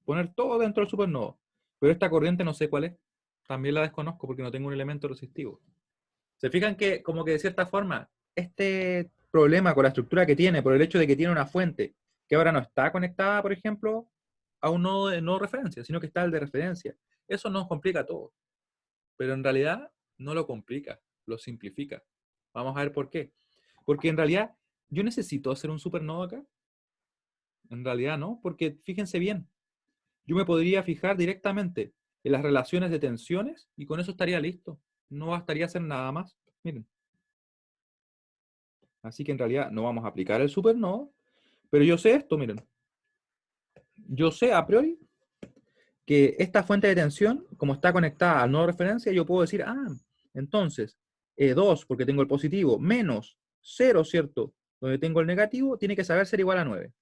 poner todo dentro del supernodo, pero esta corriente no sé cuál es. También la desconozco porque no tengo un elemento resistivo. ¿Se fijan que, como que de cierta forma, este problema con la estructura que tiene, por el hecho de que tiene una fuente que ahora no está conectada, por ejemplo, a un nodo de no referencia, sino que está el de referencia? Eso nos complica todo, pero en realidad no lo complica, lo simplifica. Vamos a ver por qué. Porque en realidad, ¿yo necesito hacer un supernodo acá? En realidad no, porque fíjense bien, yo me podría fijar directamente en las relaciones de tensiones y con eso estaría listo. No bastaría hacer nada más. Miren. Así que en realidad no vamos a aplicar el supernodo, pero yo sé esto, miren. Yo sé a priori que esta fuente de tensión, como está conectada al nodo de referencia, yo puedo decir, entonces, E2, porque tengo el positivo, menos 0, ¿cierto? Donde tengo el negativo, tiene que saber ser igual a 9.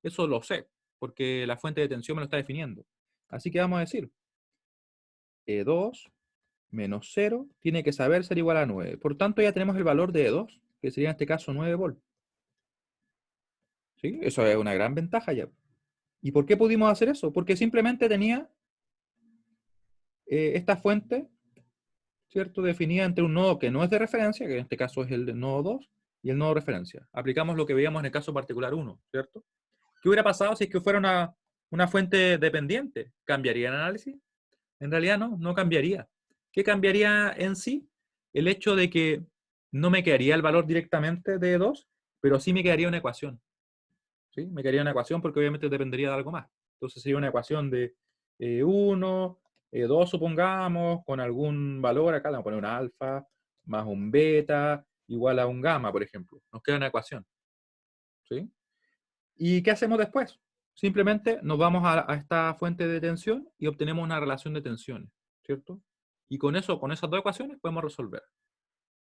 Eso lo sé, porque la fuente de tensión me lo está definiendo. Así que vamos a decir, E2 menos 0 tiene que saber ser igual a 9. Por tanto, ya tenemos el valor de E2, que sería en este caso 9 volts. ¿Sí? Eso es una gran ventaja ya. ¿Y por qué pudimos hacer eso? Porque simplemente tenía esta fuente, ¿cierto? Definida entre un nodo que no es de referencia, que en este caso es el de nodo 2, y el nodo de referencia. Aplicamos lo que veíamos en el caso particular 1, ¿cierto? ¿Qué hubiera pasado si es que fuera una fuente dependiente? ¿Cambiaría el análisis? En realidad no, no cambiaría. ¿Qué cambiaría en sí? El hecho de que no me quedaría el valor directamente de 2, pero sí me quedaría una ecuación. ¿Sí? Me quedaría una ecuación porque obviamente dependería de algo más. Entonces sería una ecuación de 1, 2 supongamos, con algún valor, acá le vamos a poner un alfa, más un beta, igual a un gamma, por ejemplo. Nos queda una ecuación. ¿Sí? ¿Y qué hacemos después? Simplemente nos vamos a esta fuente de tensión y obtenemos una relación de tensiones, ¿cierto? Y con eso, con esas dos ecuaciones podemos resolver.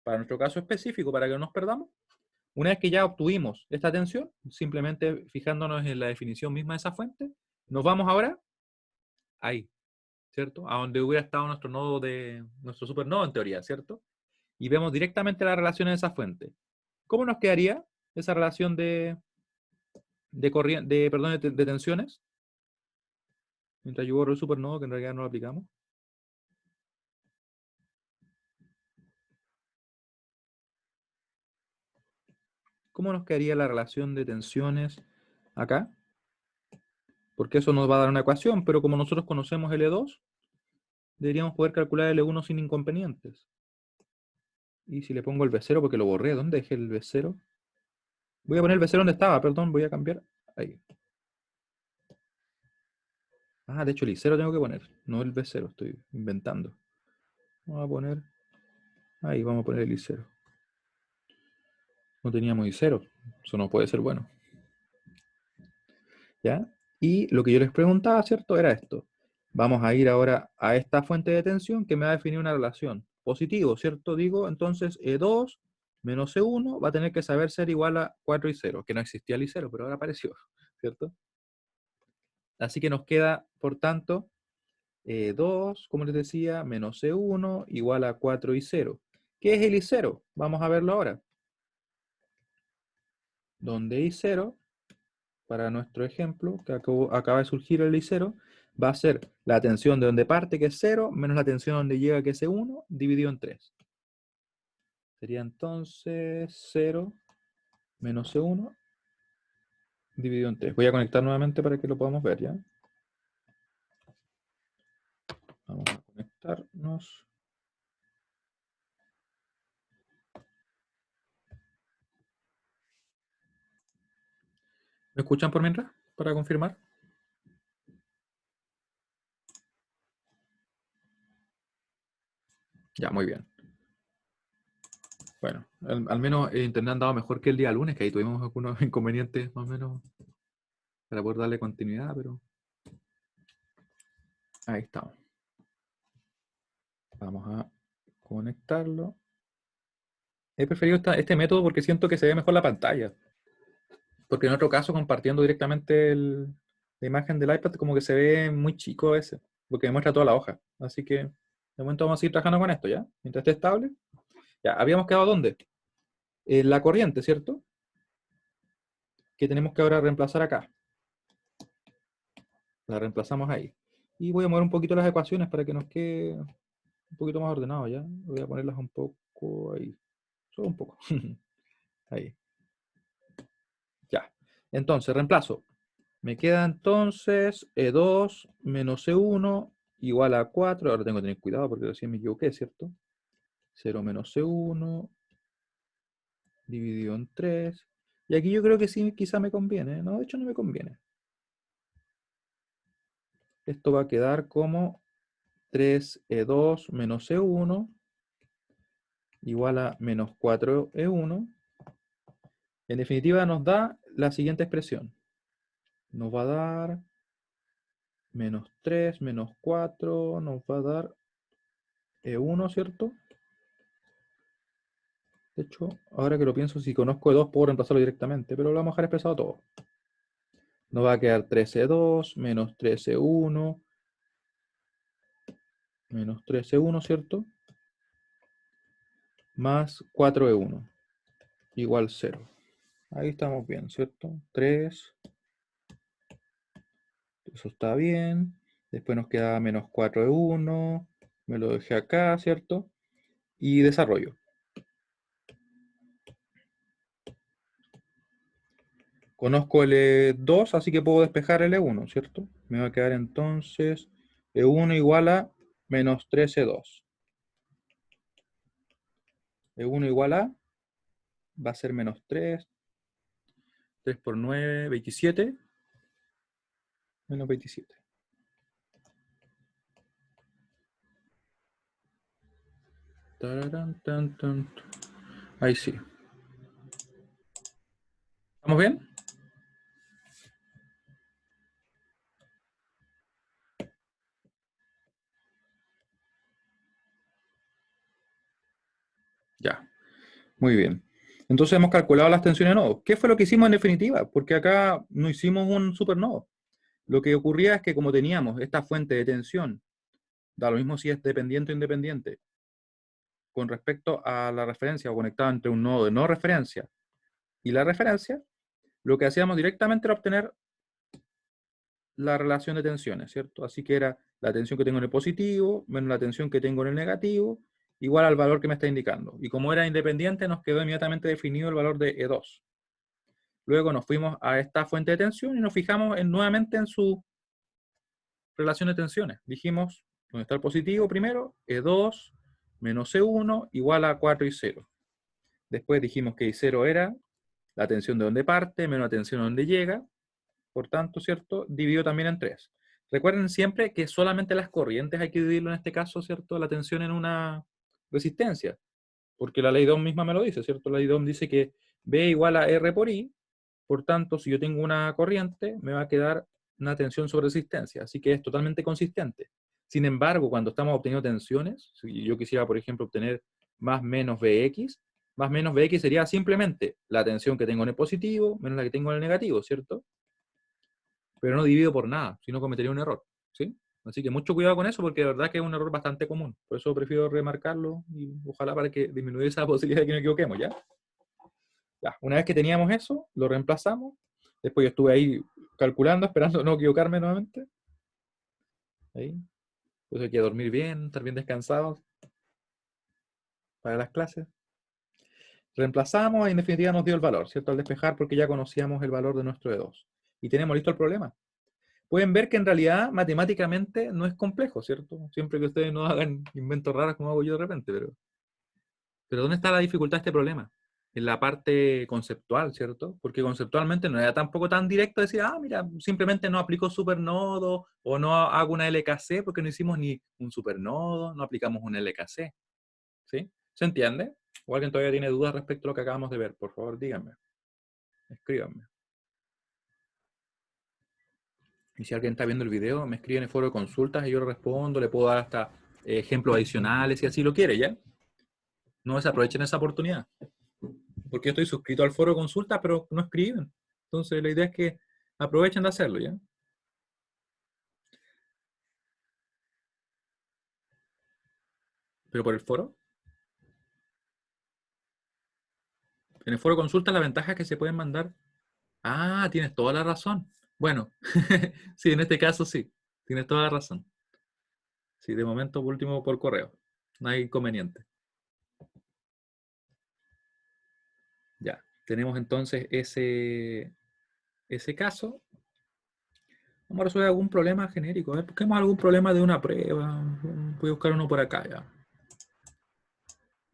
Para nuestro caso específico, para que no nos perdamos, una vez que ya obtuvimos esta tensión, simplemente fijándonos en la definición misma de esa fuente, nos vamos ahora ahí, ¿cierto? A donde hubiera estado nuestro nodo de nuestro supernodo en teoría, ¿cierto? Y vemos directamente la relación de esa fuente. ¿Cómo nos quedaría esa relación de tensiones? Mientras yo borro el supernodo, que en realidad no lo aplicamos. ¿Cómo nos quedaría la relación de tensiones acá? Porque eso nos va a dar una ecuación, pero como nosotros conocemos L2, deberíamos poder calcular L1 sin inconvenientes. Y si le pongo el B0, porque lo borré, ¿dónde dejé el B0? Voy a poner el B0 donde estaba, perdón, voy a cambiar. Ahí. De hecho el I0 tengo que poner, no el B0, estoy inventando. Vamos a poner, ahí vamos a poner el I0. No teníamos I0, eso no puede ser bueno. ¿Ya? Y lo que yo les preguntaba, ¿cierto? Era esto. Vamos a ir ahora a esta fuente de tensión que me va a definir una relación. Positivo, ¿cierto? Digo, entonces E2 menos E1 va a tener que saber ser igual a 4 y 0, que no existía el I0, pero ahora apareció, ¿cierto? Así que nos queda, por tanto, E2, como les decía, menos E1 igual a 4 y 0. ¿Qué es el I0? Vamos a verlo ahora. Donde I0, para nuestro ejemplo, que acaba de surgir el I0, va a ser la tensión de donde parte, que es 0, menos la tensión donde llega, que es E1, dividido en 3. Sería entonces 0 menos E1 dividido en 3. Voy a conectar nuevamente para que lo podamos ver, ¿ya? Vamos a conectarnos. ¿Me escuchan por mientras? Para confirmar. Ya, muy bien. Bueno, al menos internet ha andado mejor que el día lunes, que ahí tuvimos algunos inconvenientes más o menos para poder darle continuidad, pero ahí estamos. Vamos a conectarlo. He preferido este método porque siento que se ve mejor la pantalla. Porque en otro caso, compartiendo directamente la imagen del iPad, como que se ve muy chico a veces, porque me muestra toda la hoja. Así que de momento vamos a seguir trabajando con esto, ¿ya? Mientras esté estable. Ya, habíamos quedado ¿dónde? En la corriente, ¿cierto? Que tenemos que ahora reemplazar acá. La reemplazamos ahí. Y voy a mover un poquito las ecuaciones para que nos quede un poquito más ordenado, ¿ya? Voy a ponerlas un poco ahí. Solo un poco. Ahí. Ya. Entonces, reemplazo. Me queda entonces E2 menos E1 igual a 4. Ahora tengo que tener cuidado porque recién me equivoqué, ¿cierto? 0 menos E1 dividido en 3. Y aquí yo creo que sí, quizá me conviene. No, de hecho no me conviene. Esto va a quedar como 3E2 menos E1 igual a menos 4E1. En definitiva nos da la siguiente expresión. Nos va a dar menos 3 menos 4, nos va a dar E1, ¿cierto? De hecho, ahora que lo pienso, si conozco E2 puedo reemplazarlo directamente, pero lo vamos a dejar expresado todo. Nos va a quedar 3E2 menos 3E1 menos 3E1, ¿cierto? Más 4E1 igual 0. Ahí estamos bien, ¿cierto? 3, eso está bien. Después nos queda menos 4E1, me lo dejé acá, ¿cierto? Y desarrollo. Conozco el E2, así que puedo despejar el E1, ¿cierto? Me va a quedar entonces E1 igual a menos 3E2. E1 igual a, va a ser menos 3, 3 por 9, 27, menos 27. Tararán, tan, tan. Ahí sí. ¿Estamos bien? Ya, muy bien. Entonces hemos calculado las tensiones de nodos. ¿Qué fue lo que hicimos en definitiva? Porque acá no hicimos un supernodo. Lo que ocurría es que como teníamos esta fuente de tensión, da lo mismo si es dependiente o independiente, con respecto a la referencia o conectado entre un nodo de no referencia y la referencia, lo que hacíamos directamente era obtener la relación de tensiones, ¿cierto? Así que era la tensión que tengo en el positivo menos la tensión que tengo en el negativo, igual al valor que me está indicando. Y como era independiente, nos quedó inmediatamente definido el valor de E2. Luego nos fuimos a esta fuente de tensión y nos fijamos nuevamente en su relación de tensiones. Dijimos, ¿dónde está el positivo primero? E2 menos E1 igual a 4 y 0. Después dijimos que I0 era la tensión de donde parte menos la tensión de donde llega. Por tanto, ¿cierto? Dividido también en 3. Recuerden siempre que solamente las corrientes hay que dividirlo en este caso, ¿cierto? La tensión en una resistencia. Porque la ley de Ohm misma me lo dice, ¿cierto? La ley de Ohm dice que B igual a R por I. Por tanto, si yo tengo una corriente, me va a quedar una tensión sobre resistencia. Así que es totalmente consistente. Sin embargo, cuando estamos obteniendo tensiones, si yo quisiera, por ejemplo, obtener más menos Vx sería simplemente la tensión que tengo en el positivo menos la que tengo en el negativo, ¿cierto? Pero no divido por nada, si no cometería un error, ¿sí? Así que mucho cuidado con eso porque de verdad que es un error bastante común. Por eso prefiero remarcarlo y ojalá para que disminuya esa posibilidad de que nos equivoquemos, ¿ya? Ya, una vez que teníamos eso, lo reemplazamos. Después yo estuve ahí calculando, esperando no equivocarme nuevamente. Ahí. Pues hay que dormir bien, estar bien descansados para las clases. Reemplazamos y en definitiva nos dio el valor, ¿cierto? Al despejar porque ya conocíamos el valor de nuestro E2. Y tenemos listo el problema. Pueden ver que en realidad matemáticamente no es complejo, ¿cierto? Siempre que ustedes no hagan inventos raros como hago yo de repente, pero ¿dónde está la dificultad de este problema? En la parte conceptual, ¿cierto? Porque conceptualmente no era tampoco tan directo decir, ah, mira, simplemente no aplico supernodo o no hago una LKC porque no hicimos ni un supernodo, no aplicamos un LKC, ¿sí? ¿Se entiende? O alguien todavía tiene dudas respecto a lo que acabamos de ver, por favor, díganme, escríbanme. Y si alguien está viendo el video, me escribe en el foro de consultas y yo le respondo, le puedo dar hasta ejemplos adicionales si así lo quiere, ¿ya? No desaprovechen esa oportunidad. Porque yo estoy suscrito al foro de consultas, pero no escriben. Entonces la idea es que aprovechen de hacerlo, ¿ya? Pero por el foro. En el foro de consultas la ventaja es que se pueden mandar. Ah, tienes toda la razón. Bueno, sí, en este caso sí. Tienes toda la razón. Sí, de momento, por último, por correo. No hay inconveniente. Ya. Tenemos entonces ese caso. Vamos a resolver algún problema genérico. A ver, busquemos algún problema de una prueba. Voy a buscar uno por acá ya.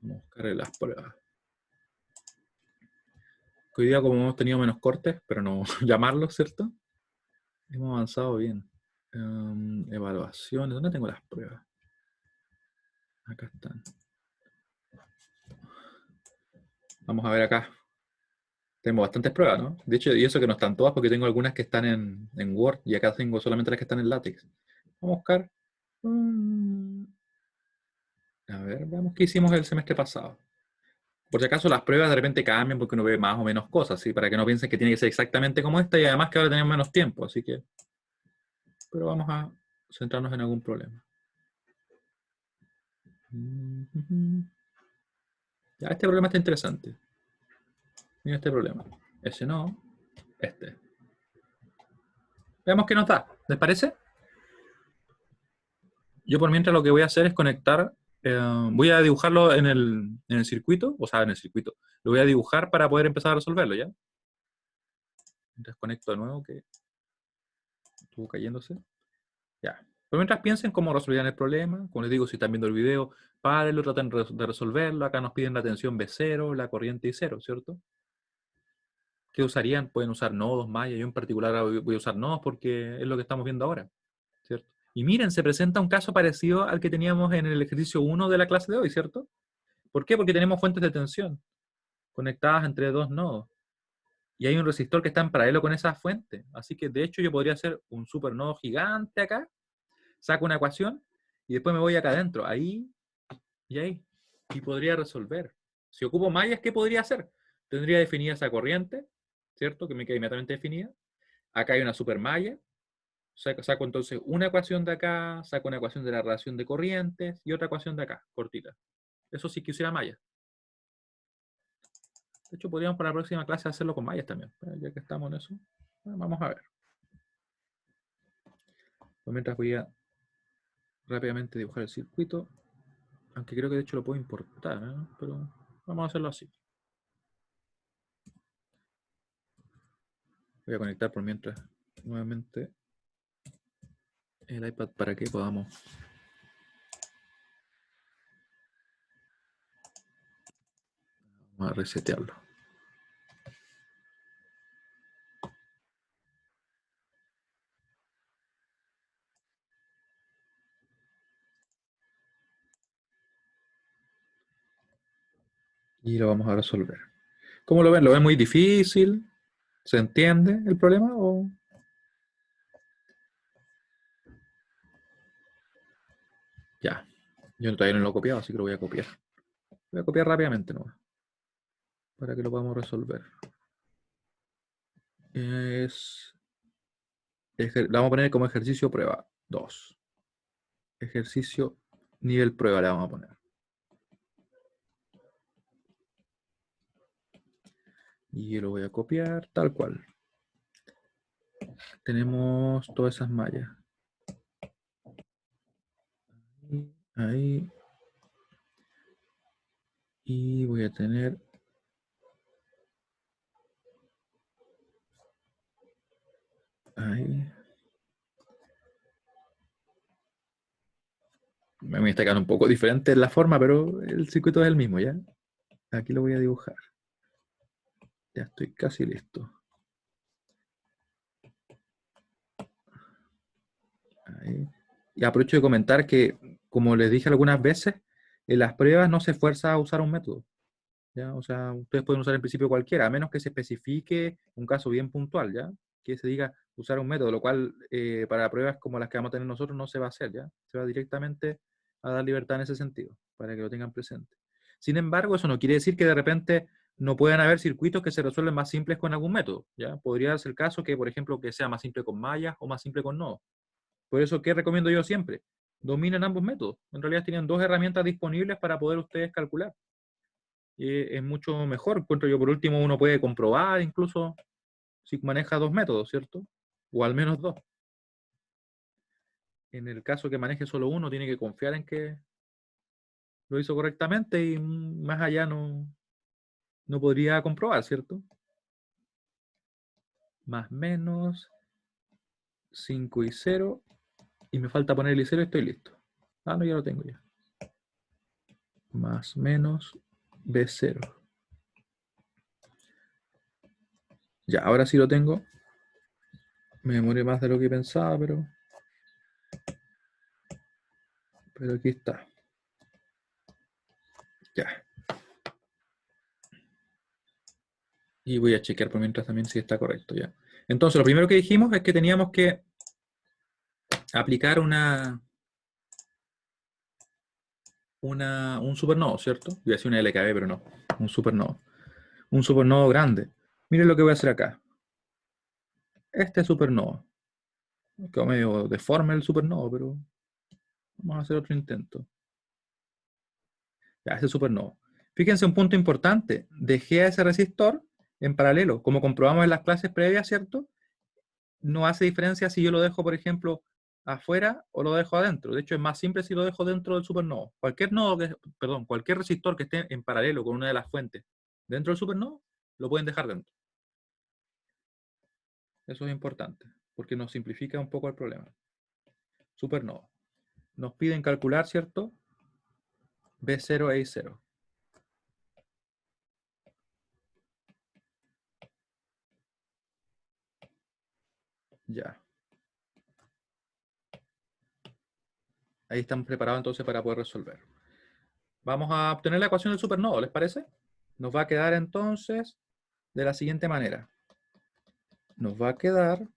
Vamos a buscar las pruebas. Hoy día, como hemos tenido menos cortes, pero no llamarlos, ¿cierto? Hemos avanzado bien. Evaluaciones. ¿Dónde tengo las pruebas? Acá están. Vamos a ver acá. Tengo bastantes pruebas, ¿no? De hecho, y eso que no están todas porque tengo algunas que están en Word y acá tengo solamente las que están en LaTeX. Vamos a buscar. A ver, veamos qué hicimos el semestre pasado. Por si acaso las pruebas de repente cambian porque uno ve más o menos cosas, ¿sí? Para que no piensen que tiene que ser exactamente como esta y además que ahora tenemos menos tiempo, así que... Pero vamos a centrarnos en algún problema. Ya, este problema está interesante. Mira este problema. Ese no, este. Veamos qué nos da. ¿Les parece? Yo por mientras lo que voy a hacer es conectar, voy a dibujarlo en el circuito, o sea, en el circuito. Lo voy a dibujar para poder empezar a resolverlo, ¿ya? Entonces conecto de nuevo, que estuvo cayéndose. Ya. Por mientras piensen cómo resolverían el problema. Como les digo, si están viendo el video, párenlo, traten de resolverlo. Acá nos piden la tensión B0, la corriente I0, ¿cierto? ¿Qué usarían? Pueden usar nodos, malla. Yo en particular voy a usar nodos porque es lo que estamos viendo ahora, ¿cierto? Y miren, se presenta un caso parecido al que teníamos en el ejercicio 1 de la clase de hoy, ¿cierto? ¿Por qué? Porque tenemos fuentes de tensión conectadas entre dos nodos. Y hay un resistor que está en paralelo con esa fuente. Así que, de hecho, yo podría hacer un supernodo gigante acá, saco una ecuación y después me voy acá adentro, ahí y ahí. Y podría resolver. Si ocupo mallas, ¿qué podría hacer? Tendría definida esa corriente, ¿cierto? Que me queda inmediatamente definida. Acá hay una supermalla. Saco entonces una ecuación de acá, saco una ecuación de la relación de corrientes y otra ecuación de acá, cortita. Eso sí que usiera mallas. De hecho, podríamos para la próxima clase hacerlo con mallas también. Ya que estamos en eso, vamos a ver. Pues mientras voy a rápidamente dibujar el circuito. Aunque creo que de hecho lo puedo importar, ¿eh? Pero vamos a hacerlo así. Voy a conectar por mientras nuevamente el iPad para que podamos resetearlo. Y lo vamos a resolver. ¿Cómo lo ven? ¿Lo ven muy difícil? ¿Se entiende el problema? ¿O? Ya. Yo todavía no lo he copiado, así que lo voy a copiar. Voy a copiar rápidamente nomás, para que lo podamos resolver. Lo vamos a poner como ejercicio prueba 2. Ejercicio nivel prueba le vamos a poner. Y lo voy a copiar tal cual. Tenemos todas esas mallas. Ahí. Y voy a tener ahí. Me está quedando un poco diferente la forma, pero el circuito es el mismo, ¿ya? Aquí lo voy a dibujar. Ya estoy casi listo. Ahí. Y aprovecho de comentar que, como les dije algunas veces, en las pruebas no se esfuerza a usar un método, ¿ya? O sea, ustedes pueden usar en principio cualquiera, a menos que se especifique un caso bien puntual, ¿ya? Que se diga usar un método, lo cual para pruebas como las que vamos a tener nosotros no se va a hacer, ¿ya? Se va directamente a dar libertad en ese sentido, para que lo tengan presente. Sin embargo, eso no quiere decir que de repente no puedan haber circuitos que se resuelven más simples con algún método, ¿ya? Podría ser el caso que, por ejemplo, que sea más simple con mallas o más simple con nodos. Por eso, ¿qué recomiendo yo siempre? Dominen ambos métodos. En realidad tienen dos herramientas disponibles para poder ustedes calcular. Es mucho mejor. Encuentro yo, por último, uno puede comprobar incluso si maneja dos métodos, ¿cierto? O al menos dos. En el caso que maneje solo uno, tiene que confiar en que lo hizo correctamente y más allá no podría comprobar, ¿cierto? Más menos 5 y 0. Y me falta poner el I0 y estoy listo. Ah, no, ya lo tengo ya. Más menos B0. Ya, ahora sí lo tengo. Me demoré más de lo que pensaba, pero aquí está. Ya. Y voy a chequear por mientras también si está correcto ya. Entonces, lo primero que dijimos es que teníamos que aplicar un supernodo, ¿cierto? Iba a decir una LKB, pero no. Un supernodo. Un supernodo grande. Miren lo que voy a hacer acá. Este supernodo. Quedó medio deforme el supernodo, pero vamos a hacer otro intento. Ya, ese supernodo. Fíjense un punto importante. Dejé a ese resistor en paralelo. Como comprobamos en las clases previas, ¿cierto? No hace diferencia si yo lo dejo, por ejemplo, afuera o lo dejo adentro. De hecho, es más simple si lo dejo dentro del supernodo. Cualquier resistor que esté en paralelo con una de las fuentes dentro del supernodo, lo pueden dejar dentro. Eso es importante, porque nos simplifica un poco el problema. Supernodo. Nos piden calcular, ¿cierto? B0 e I0. Ya. Ahí están preparados entonces para poder resolver. Vamos a obtener la ecuación del supernodo, ¿les parece? Nos va a quedar entonces de la siguiente manera. Nos va a quedar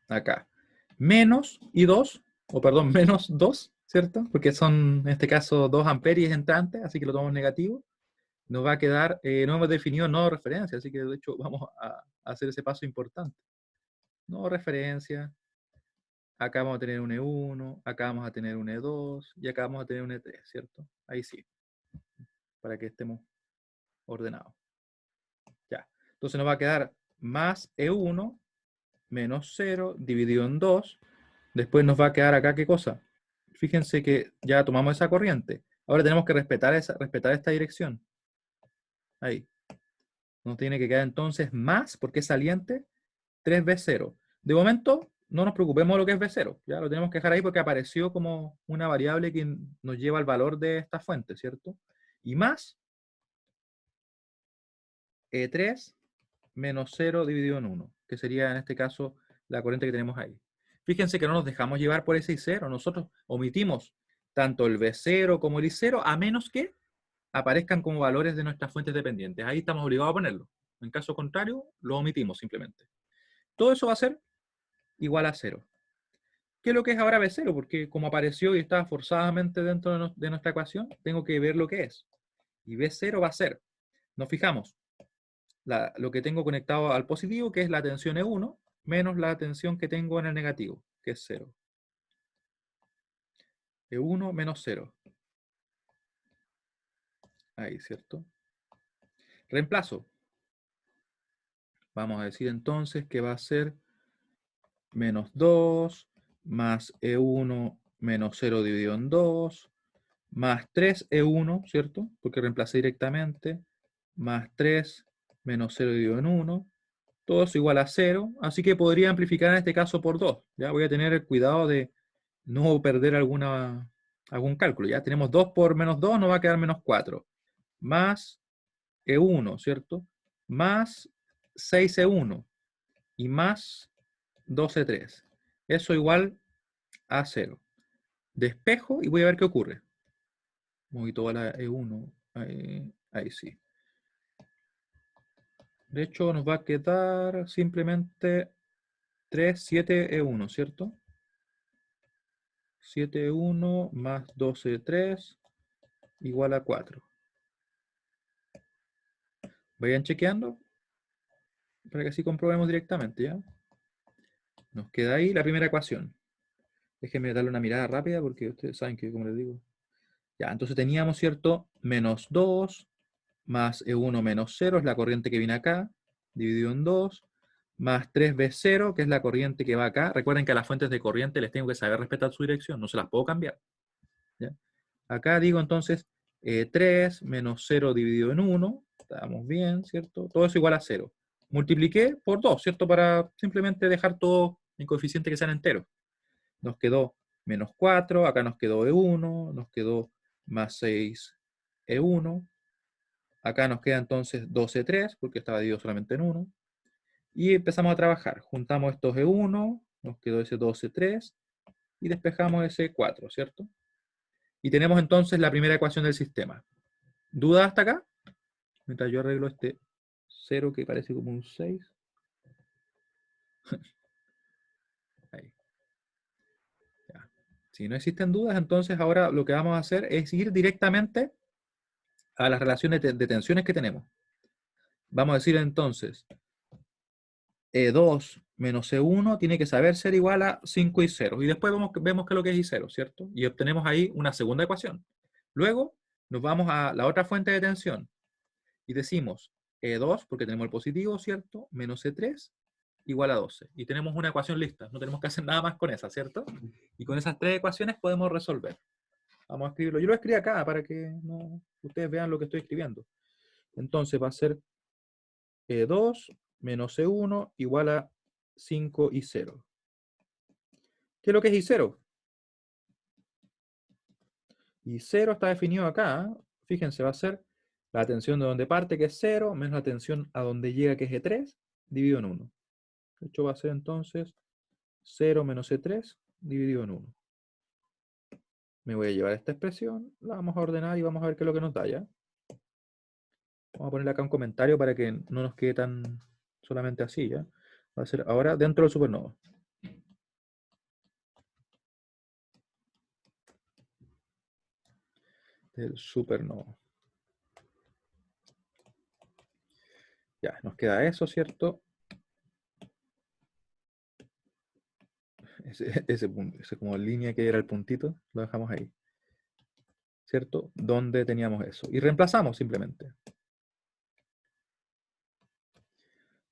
acá. Menos I2, o perdón, menos 2, ¿cierto? Porque son, en este caso, 2 amperios entrantes, así que lo tomamos negativo. Nos va a quedar, no hemos definido nodo de referencia, así que de hecho vamos a hacer ese paso importante. Nodo de referencia, acá vamos a tener un E1, acá vamos a tener un E2, y acá vamos a tener un E3, ¿cierto? Ahí sí, para que estemos ordenados. Ya, entonces nos va a quedar más E1 menos 0 dividido en 2. Después nos va a quedar acá, ¿qué cosa? Fíjense que ya tomamos esa corriente. Ahora tenemos que respetar esta dirección. Ahí. Nos tiene que quedar entonces más, porque es saliente, 3B0. De momento, no nos preocupemos de lo que es B0. Ya lo tenemos que dejar ahí porque apareció como una variable que nos lleva al valor de esta fuente, ¿cierto? Y más E3 menos 0 dividido en 1, que sería en este caso la corriente que tenemos ahí. Fíjense que no nos dejamos llevar por ese I0, nosotros omitimos tanto el B0 como el I0, a menos que aparezcan como valores de nuestras fuentes dependientes. Ahí estamos obligados a ponerlo. En caso contrario, lo omitimos simplemente. Todo eso va a ser igual a 0. ¿Qué es lo que es ahora B0? Porque como apareció y está forzadamente dentro de nuestra ecuación, tengo que ver lo que es. Y B0 va a ser, nos fijamos, lo que tengo conectado al positivo, que es la tensión E1, menos la tensión que tengo en el negativo, que es 0. E1 menos 0. Ahí, ¿cierto? Reemplazo. Vamos a decir entonces que va a ser menos 2 más E1 menos 0 dividido en 2 más 3E1, ¿cierto? Porque reemplacé directamente, más 3 menos 0 dividido en 1. Todo es igual a 0, así que podría amplificar en este caso por 2. Ya voy a tener el cuidado de no perder algún cálculo. Ya tenemos 2 por menos 2, nos va a quedar menos 4. Más E1, ¿cierto? Más 6E1 y más 12,3. Eso igual a 0. Despejo y voy a ver qué ocurre. Moví toda la E1. Ahí sí. De hecho, nos va a quedar simplemente 3, 7E1, ¿cierto? 7,1 más 12,3 igual a 4. Vayan chequeando para que así comprobemos directamente, ¿ya? Nos queda ahí la primera ecuación. Déjenme darle una mirada rápida porque ustedes saben que, como les digo. Ya, entonces teníamos, ¿cierto? Menos 2 más E1 menos 0 es la corriente que viene acá, dividido en 2, más 3B0, que es la corriente que va acá. Recuerden que a las fuentes de corriente les tengo que saber respetar su dirección, no se las puedo cambiar. ¿Ya? Acá digo entonces 3 menos 0 dividido en 1, estamos bien, ¿cierto? Todo eso igual a 0. Multipliqué por 2, ¿cierto? Para simplemente dejar todo en coeficiente que sean enteros. Nos quedó menos 4, acá nos quedó E1, nos quedó más 6 E1, acá nos queda entonces 12,3, porque estaba dividido solamente en 1, y empezamos a trabajar. Juntamos estos E1, nos quedó ese 12,3, y despejamos ese 4, ¿cierto? Y tenemos entonces la primera ecuación del sistema. ¿Duda hasta acá? Mientras yo arreglo este 0 que parece como un 6. Ahí. Ya. Si no existen dudas, entonces ahora lo que vamos a hacer es ir directamente a las relaciones de tensiones que tenemos. Vamos a decir entonces, E2 menos E1 tiene que saber ser igual a 5 y 0. Y después vemos qué es lo que es I0, ¿cierto? Y obtenemos ahí una segunda ecuación. Luego nos vamos a la otra fuente de tensión y decimos E2, porque tenemos el positivo, ¿cierto? Menos E3 igual a 12. Y tenemos una ecuación lista. No tenemos que hacer nada más con esa, ¿cierto? Y con esas tres ecuaciones podemos resolver. Vamos a escribirlo. Yo lo escribí acá para que ustedes vean lo que estoy escribiendo. Entonces va a ser E2 menos E1 igual a 5 y 0. ¿Qué es lo que es I0? I0 está definido acá. Fíjense, va a ser la tensión de donde parte, que es 0, menos la tensión a donde llega, que es E3, dividido en 1. De hecho, va a ser entonces 0 menos E3 dividido en 1. Me voy a llevar esta expresión, la vamos a ordenar y vamos a ver qué es lo que nos da, ¿ya? Vamos a ponerle acá un comentario para que no nos quede tan solamente así, ¿ya? Va a ser ahora dentro del supernodo. Del supernodo. Ya, nos queda eso, ¿cierto? Ese punto, ese como línea que era el puntito, lo dejamos ahí. ¿Cierto? ¿Dónde teníamos eso? Y reemplazamos simplemente.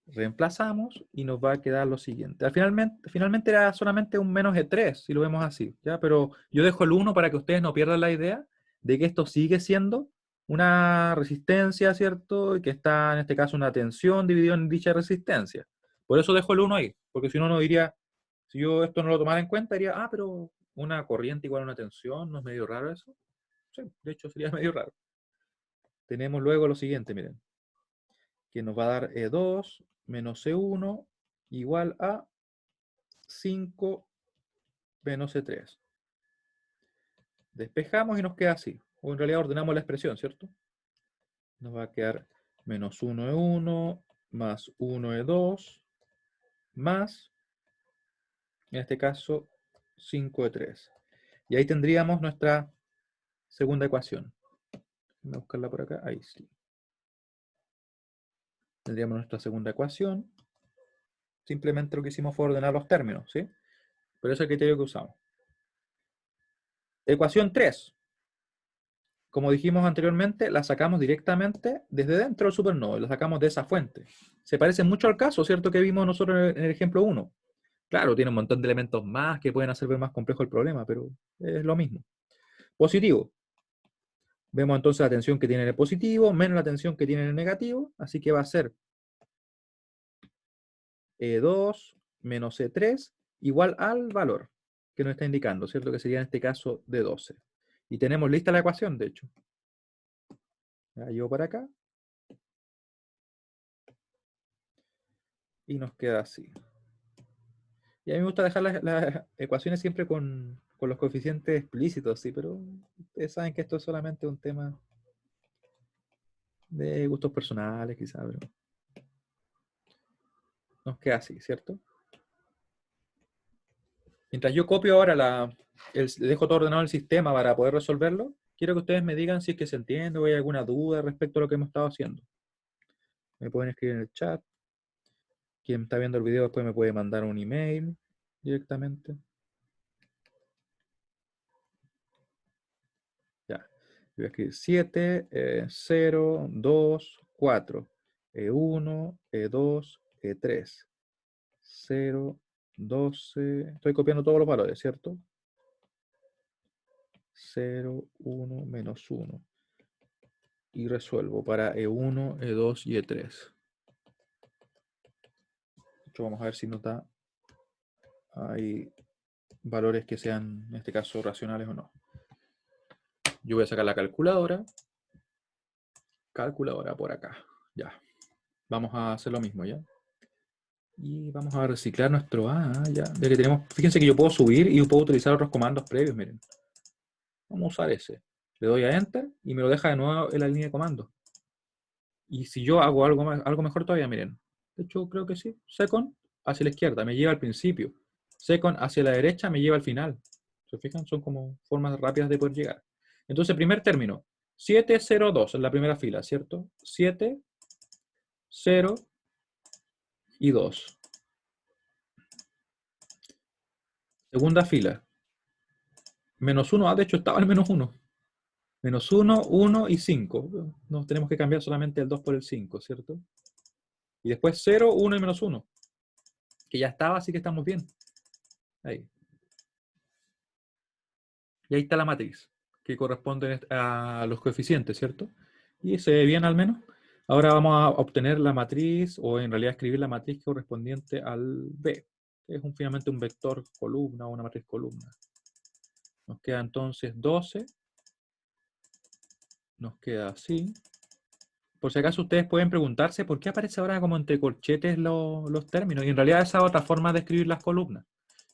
Reemplazamos y nos va a quedar lo siguiente. Finalmente era solamente un menos E3, si lo vemos así, ¿ya? Pero yo dejo el 1 para que ustedes no pierdan la idea de que esto sigue siendo una resistencia, ¿cierto? Y que está, en este caso, una tensión dividida en dicha resistencia. Por eso dejo el 1 ahí, porque si no, no diría, si yo esto no lo tomara en cuenta, diría, ah, pero una corriente igual a una tensión, ¿no es medio raro eso? Sí, de hecho sería medio raro. Tenemos luego lo siguiente, miren, que nos va a dar E2 menos E1 igual a 5 menos E3. Despejamos y nos queda así. O en realidad ordenamos la expresión, ¿cierto? Nos va a quedar menos 1E1 más 1E2 más, en este caso, 5E3. Y ahí tendríamos nuestra segunda ecuación. Voy a buscarla por acá. Ahí sí. Tendríamos nuestra segunda ecuación. Simplemente lo que hicimos fue ordenar los términos, ¿sí? Pero ese es el criterio que usamos. Ecuación 3. Como dijimos anteriormente, la sacamos directamente desde dentro del supernodo, la sacamos de esa fuente. Se parece mucho al caso, ¿cierto?, que vimos nosotros en el ejemplo 1. Claro, tiene un montón de elementos más que pueden hacer ver más complejo el problema, pero es lo mismo. Positivo. Vemos entonces la tensión que tiene en el positivo menos la tensión que tiene en el negativo, así que va a ser E2 menos E3 igual al valor que nos está indicando, ¿cierto?, que sería en este caso de 12. Y tenemos lista la ecuación, de hecho. La llevo para acá. Y nos queda así. Y a mí me gusta dejar las ecuaciones siempre con los coeficientes explícitos, sí, pero ustedes saben que esto es solamente un tema de gustos personales, quizás, pero nos queda así, ¿cierto? Mientras yo copio ahora dejo todo ordenado en el sistema para poder resolverlo, quiero que ustedes me digan si es que se entiende o hay alguna duda respecto a lo que hemos estado haciendo. Me pueden escribir en el chat. Quien está viendo el video después me puede mandar un email directamente. Ya. Voy a escribir 7, 0, 2, 4, E1, E2, E3, 0, 12. Estoy copiando todos los valores, ¿cierto? 0, 1, menos 1. Y resuelvo para E1, E2 y E3. Vamos a ver si nos da hay valores que sean, en este caso, racionales o no. Yo voy a sacar la calculadora. Calculadora por acá. Ya. Vamos a hacer lo mismo, ¿ya? Y vamos a reciclar nuestro A, ya que tenemos, fíjense que yo puedo subir y puedo utilizar otros comandos previos, miren. Vamos a usar ese. Le doy a Enter y me lo deja de nuevo en la línea de comando. Y si yo hago algo mejor todavía, miren. De hecho, creo que sí. Second hacia la izquierda, me lleva al principio. Second hacia la derecha, me lleva al final. ¿Se fijan? Son como formas rápidas de poder llegar. Entonces, primer término. 7, 0, 2 en la primera fila, ¿cierto? 7, 0 y 2. Segunda fila. Menos 1. De hecho, estaba el menos 1. Menos 1, 1 y 5. Nos tenemos que cambiar solamente el 2 por el 5, ¿cierto? Y después 0, 1 y menos 1. Que ya estaba, así que estamos bien. Ahí. Y ahí está la matriz, que corresponde a los coeficientes, ¿cierto? Y se ve bien al menos. Ahora vamos a obtener la matriz, o en realidad escribir la matriz correspondiente al B, que es finalmente un vector columna o una matriz columna. Nos queda entonces 12. Nos queda así. Por si acaso ustedes pueden preguntarse por qué aparece ahora como entre corchetes los términos. Y en realidad esa es otra forma de escribir las columnas,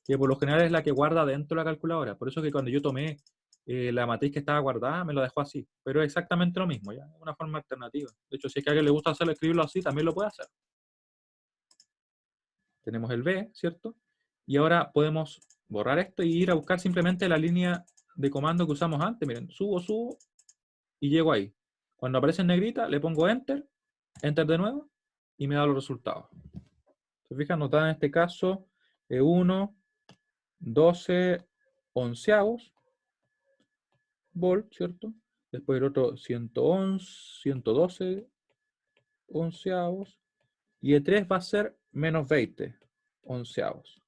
que por lo general es la que guarda dentro de la calculadora. Por eso que cuando yo tomé la matriz que estaba guardada, me lo dejó así. Pero es exactamente lo mismo, ¿ya? Una forma alternativa. De hecho, si es que a alguien le gusta hacerlo, escribirlo así, también lo puede hacer. Tenemos el B, ¿cierto? Y ahora podemos borrar esto y ir a buscar simplemente la línea de comando que usamos antes. Miren, subo y llego ahí. Cuando aparece en negrita, le pongo Enter, Enter de nuevo, y me da los resultados. ¿Se fijan? Nos da en este caso 1, 12 onceavos volt, ¿cierto? Después el otro 111, 112 onceavos. Y el 3 va a ser menos 20 onceavos.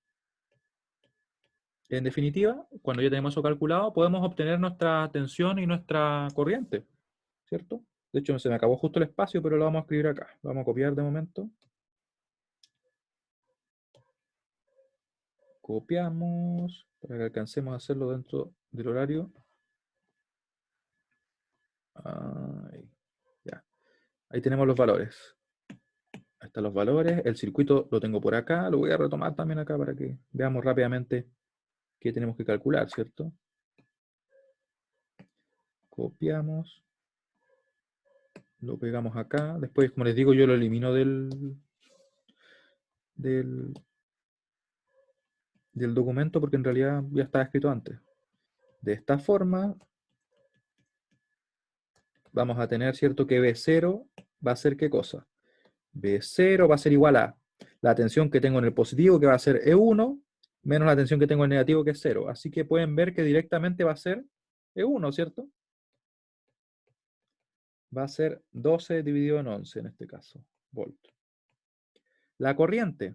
En definitiva, cuando ya tenemos eso calculado, podemos obtener nuestra tensión y nuestra corriente, ¿cierto? De hecho, se me acabó justo el espacio, pero lo vamos a escribir acá. Lo vamos a copiar de momento. Copiamos para que alcancemos a hacerlo dentro del horario. Ahí, ya. Ahí tenemos los valores. Ahí están los valores. El circuito lo tengo por acá. Lo voy a retomar también acá para que veamos rápidamente qué tenemos que calcular, ¿cierto? Copiamos. Lo pegamos acá. Después, como les digo, yo lo elimino del documento porque en realidad ya estaba escrito antes. De esta forma, vamos a tener, ¿cierto? Que B0 va a ser ¿qué cosa? B0 va a ser igual a la tensión que tengo en el positivo, que va a ser E1, menos la tensión que tengo en el negativo, que es 0. Así que pueden ver que directamente va a ser E1, ¿cierto? Va a ser 12 dividido en 11 en este caso, volt. La corriente,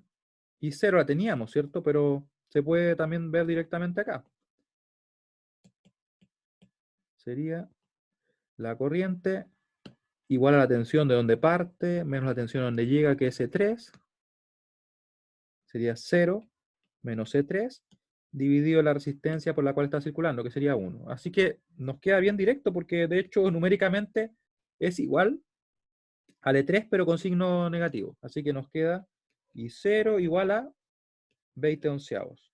y 0 la teníamos, ¿cierto? Pero se puede también ver directamente acá. Sería la corriente igual a la tensión de donde parte, menos la tensión donde llega, que es E3. Sería 0 menos E3, dividido la resistencia por la cual está circulando, que sería 1. Así que nos queda bien directo porque de hecho numéricamente es igual al E3 pero con signo negativo. Así que nos queda y 0 igual a 20 onceavos.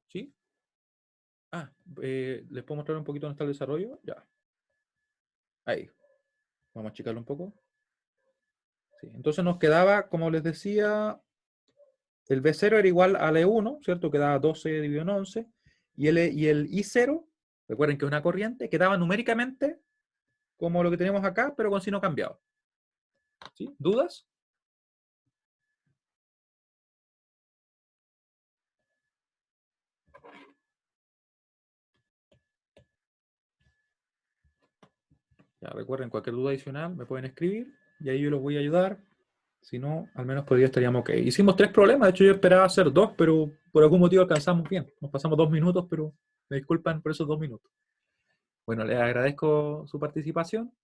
¿Sí? Ah, ¿les puedo mostrar un poquito dónde está el desarrollo? Ya. Ahí. Vamos a achicarlo un poco. Sí. Entonces nos quedaba, como les decía, el B0 era igual al E1, ¿cierto? Quedaba 12 dividido en 11. Y el I0, recuerden que es una corriente, quedaba numéricamente como lo que tenemos acá, pero con signo cambiado. ¿Sí? ¿Dudas? Ya recuerden, cualquier duda adicional me pueden escribir y ahí yo los voy a ayudar. Si no, al menos por hoy día estaríamos ok. Hicimos 3 problemas, de hecho yo esperaba hacer 2, pero por algún motivo alcanzamos bien. Nos pasamos 2 minutos, pero me disculpan por esos 2 minutos. Bueno, les agradezco su participación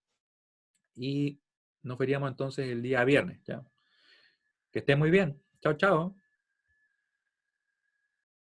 y nos veríamos entonces el día viernes. ¿Ya? Que estén muy bien. Chao, chao.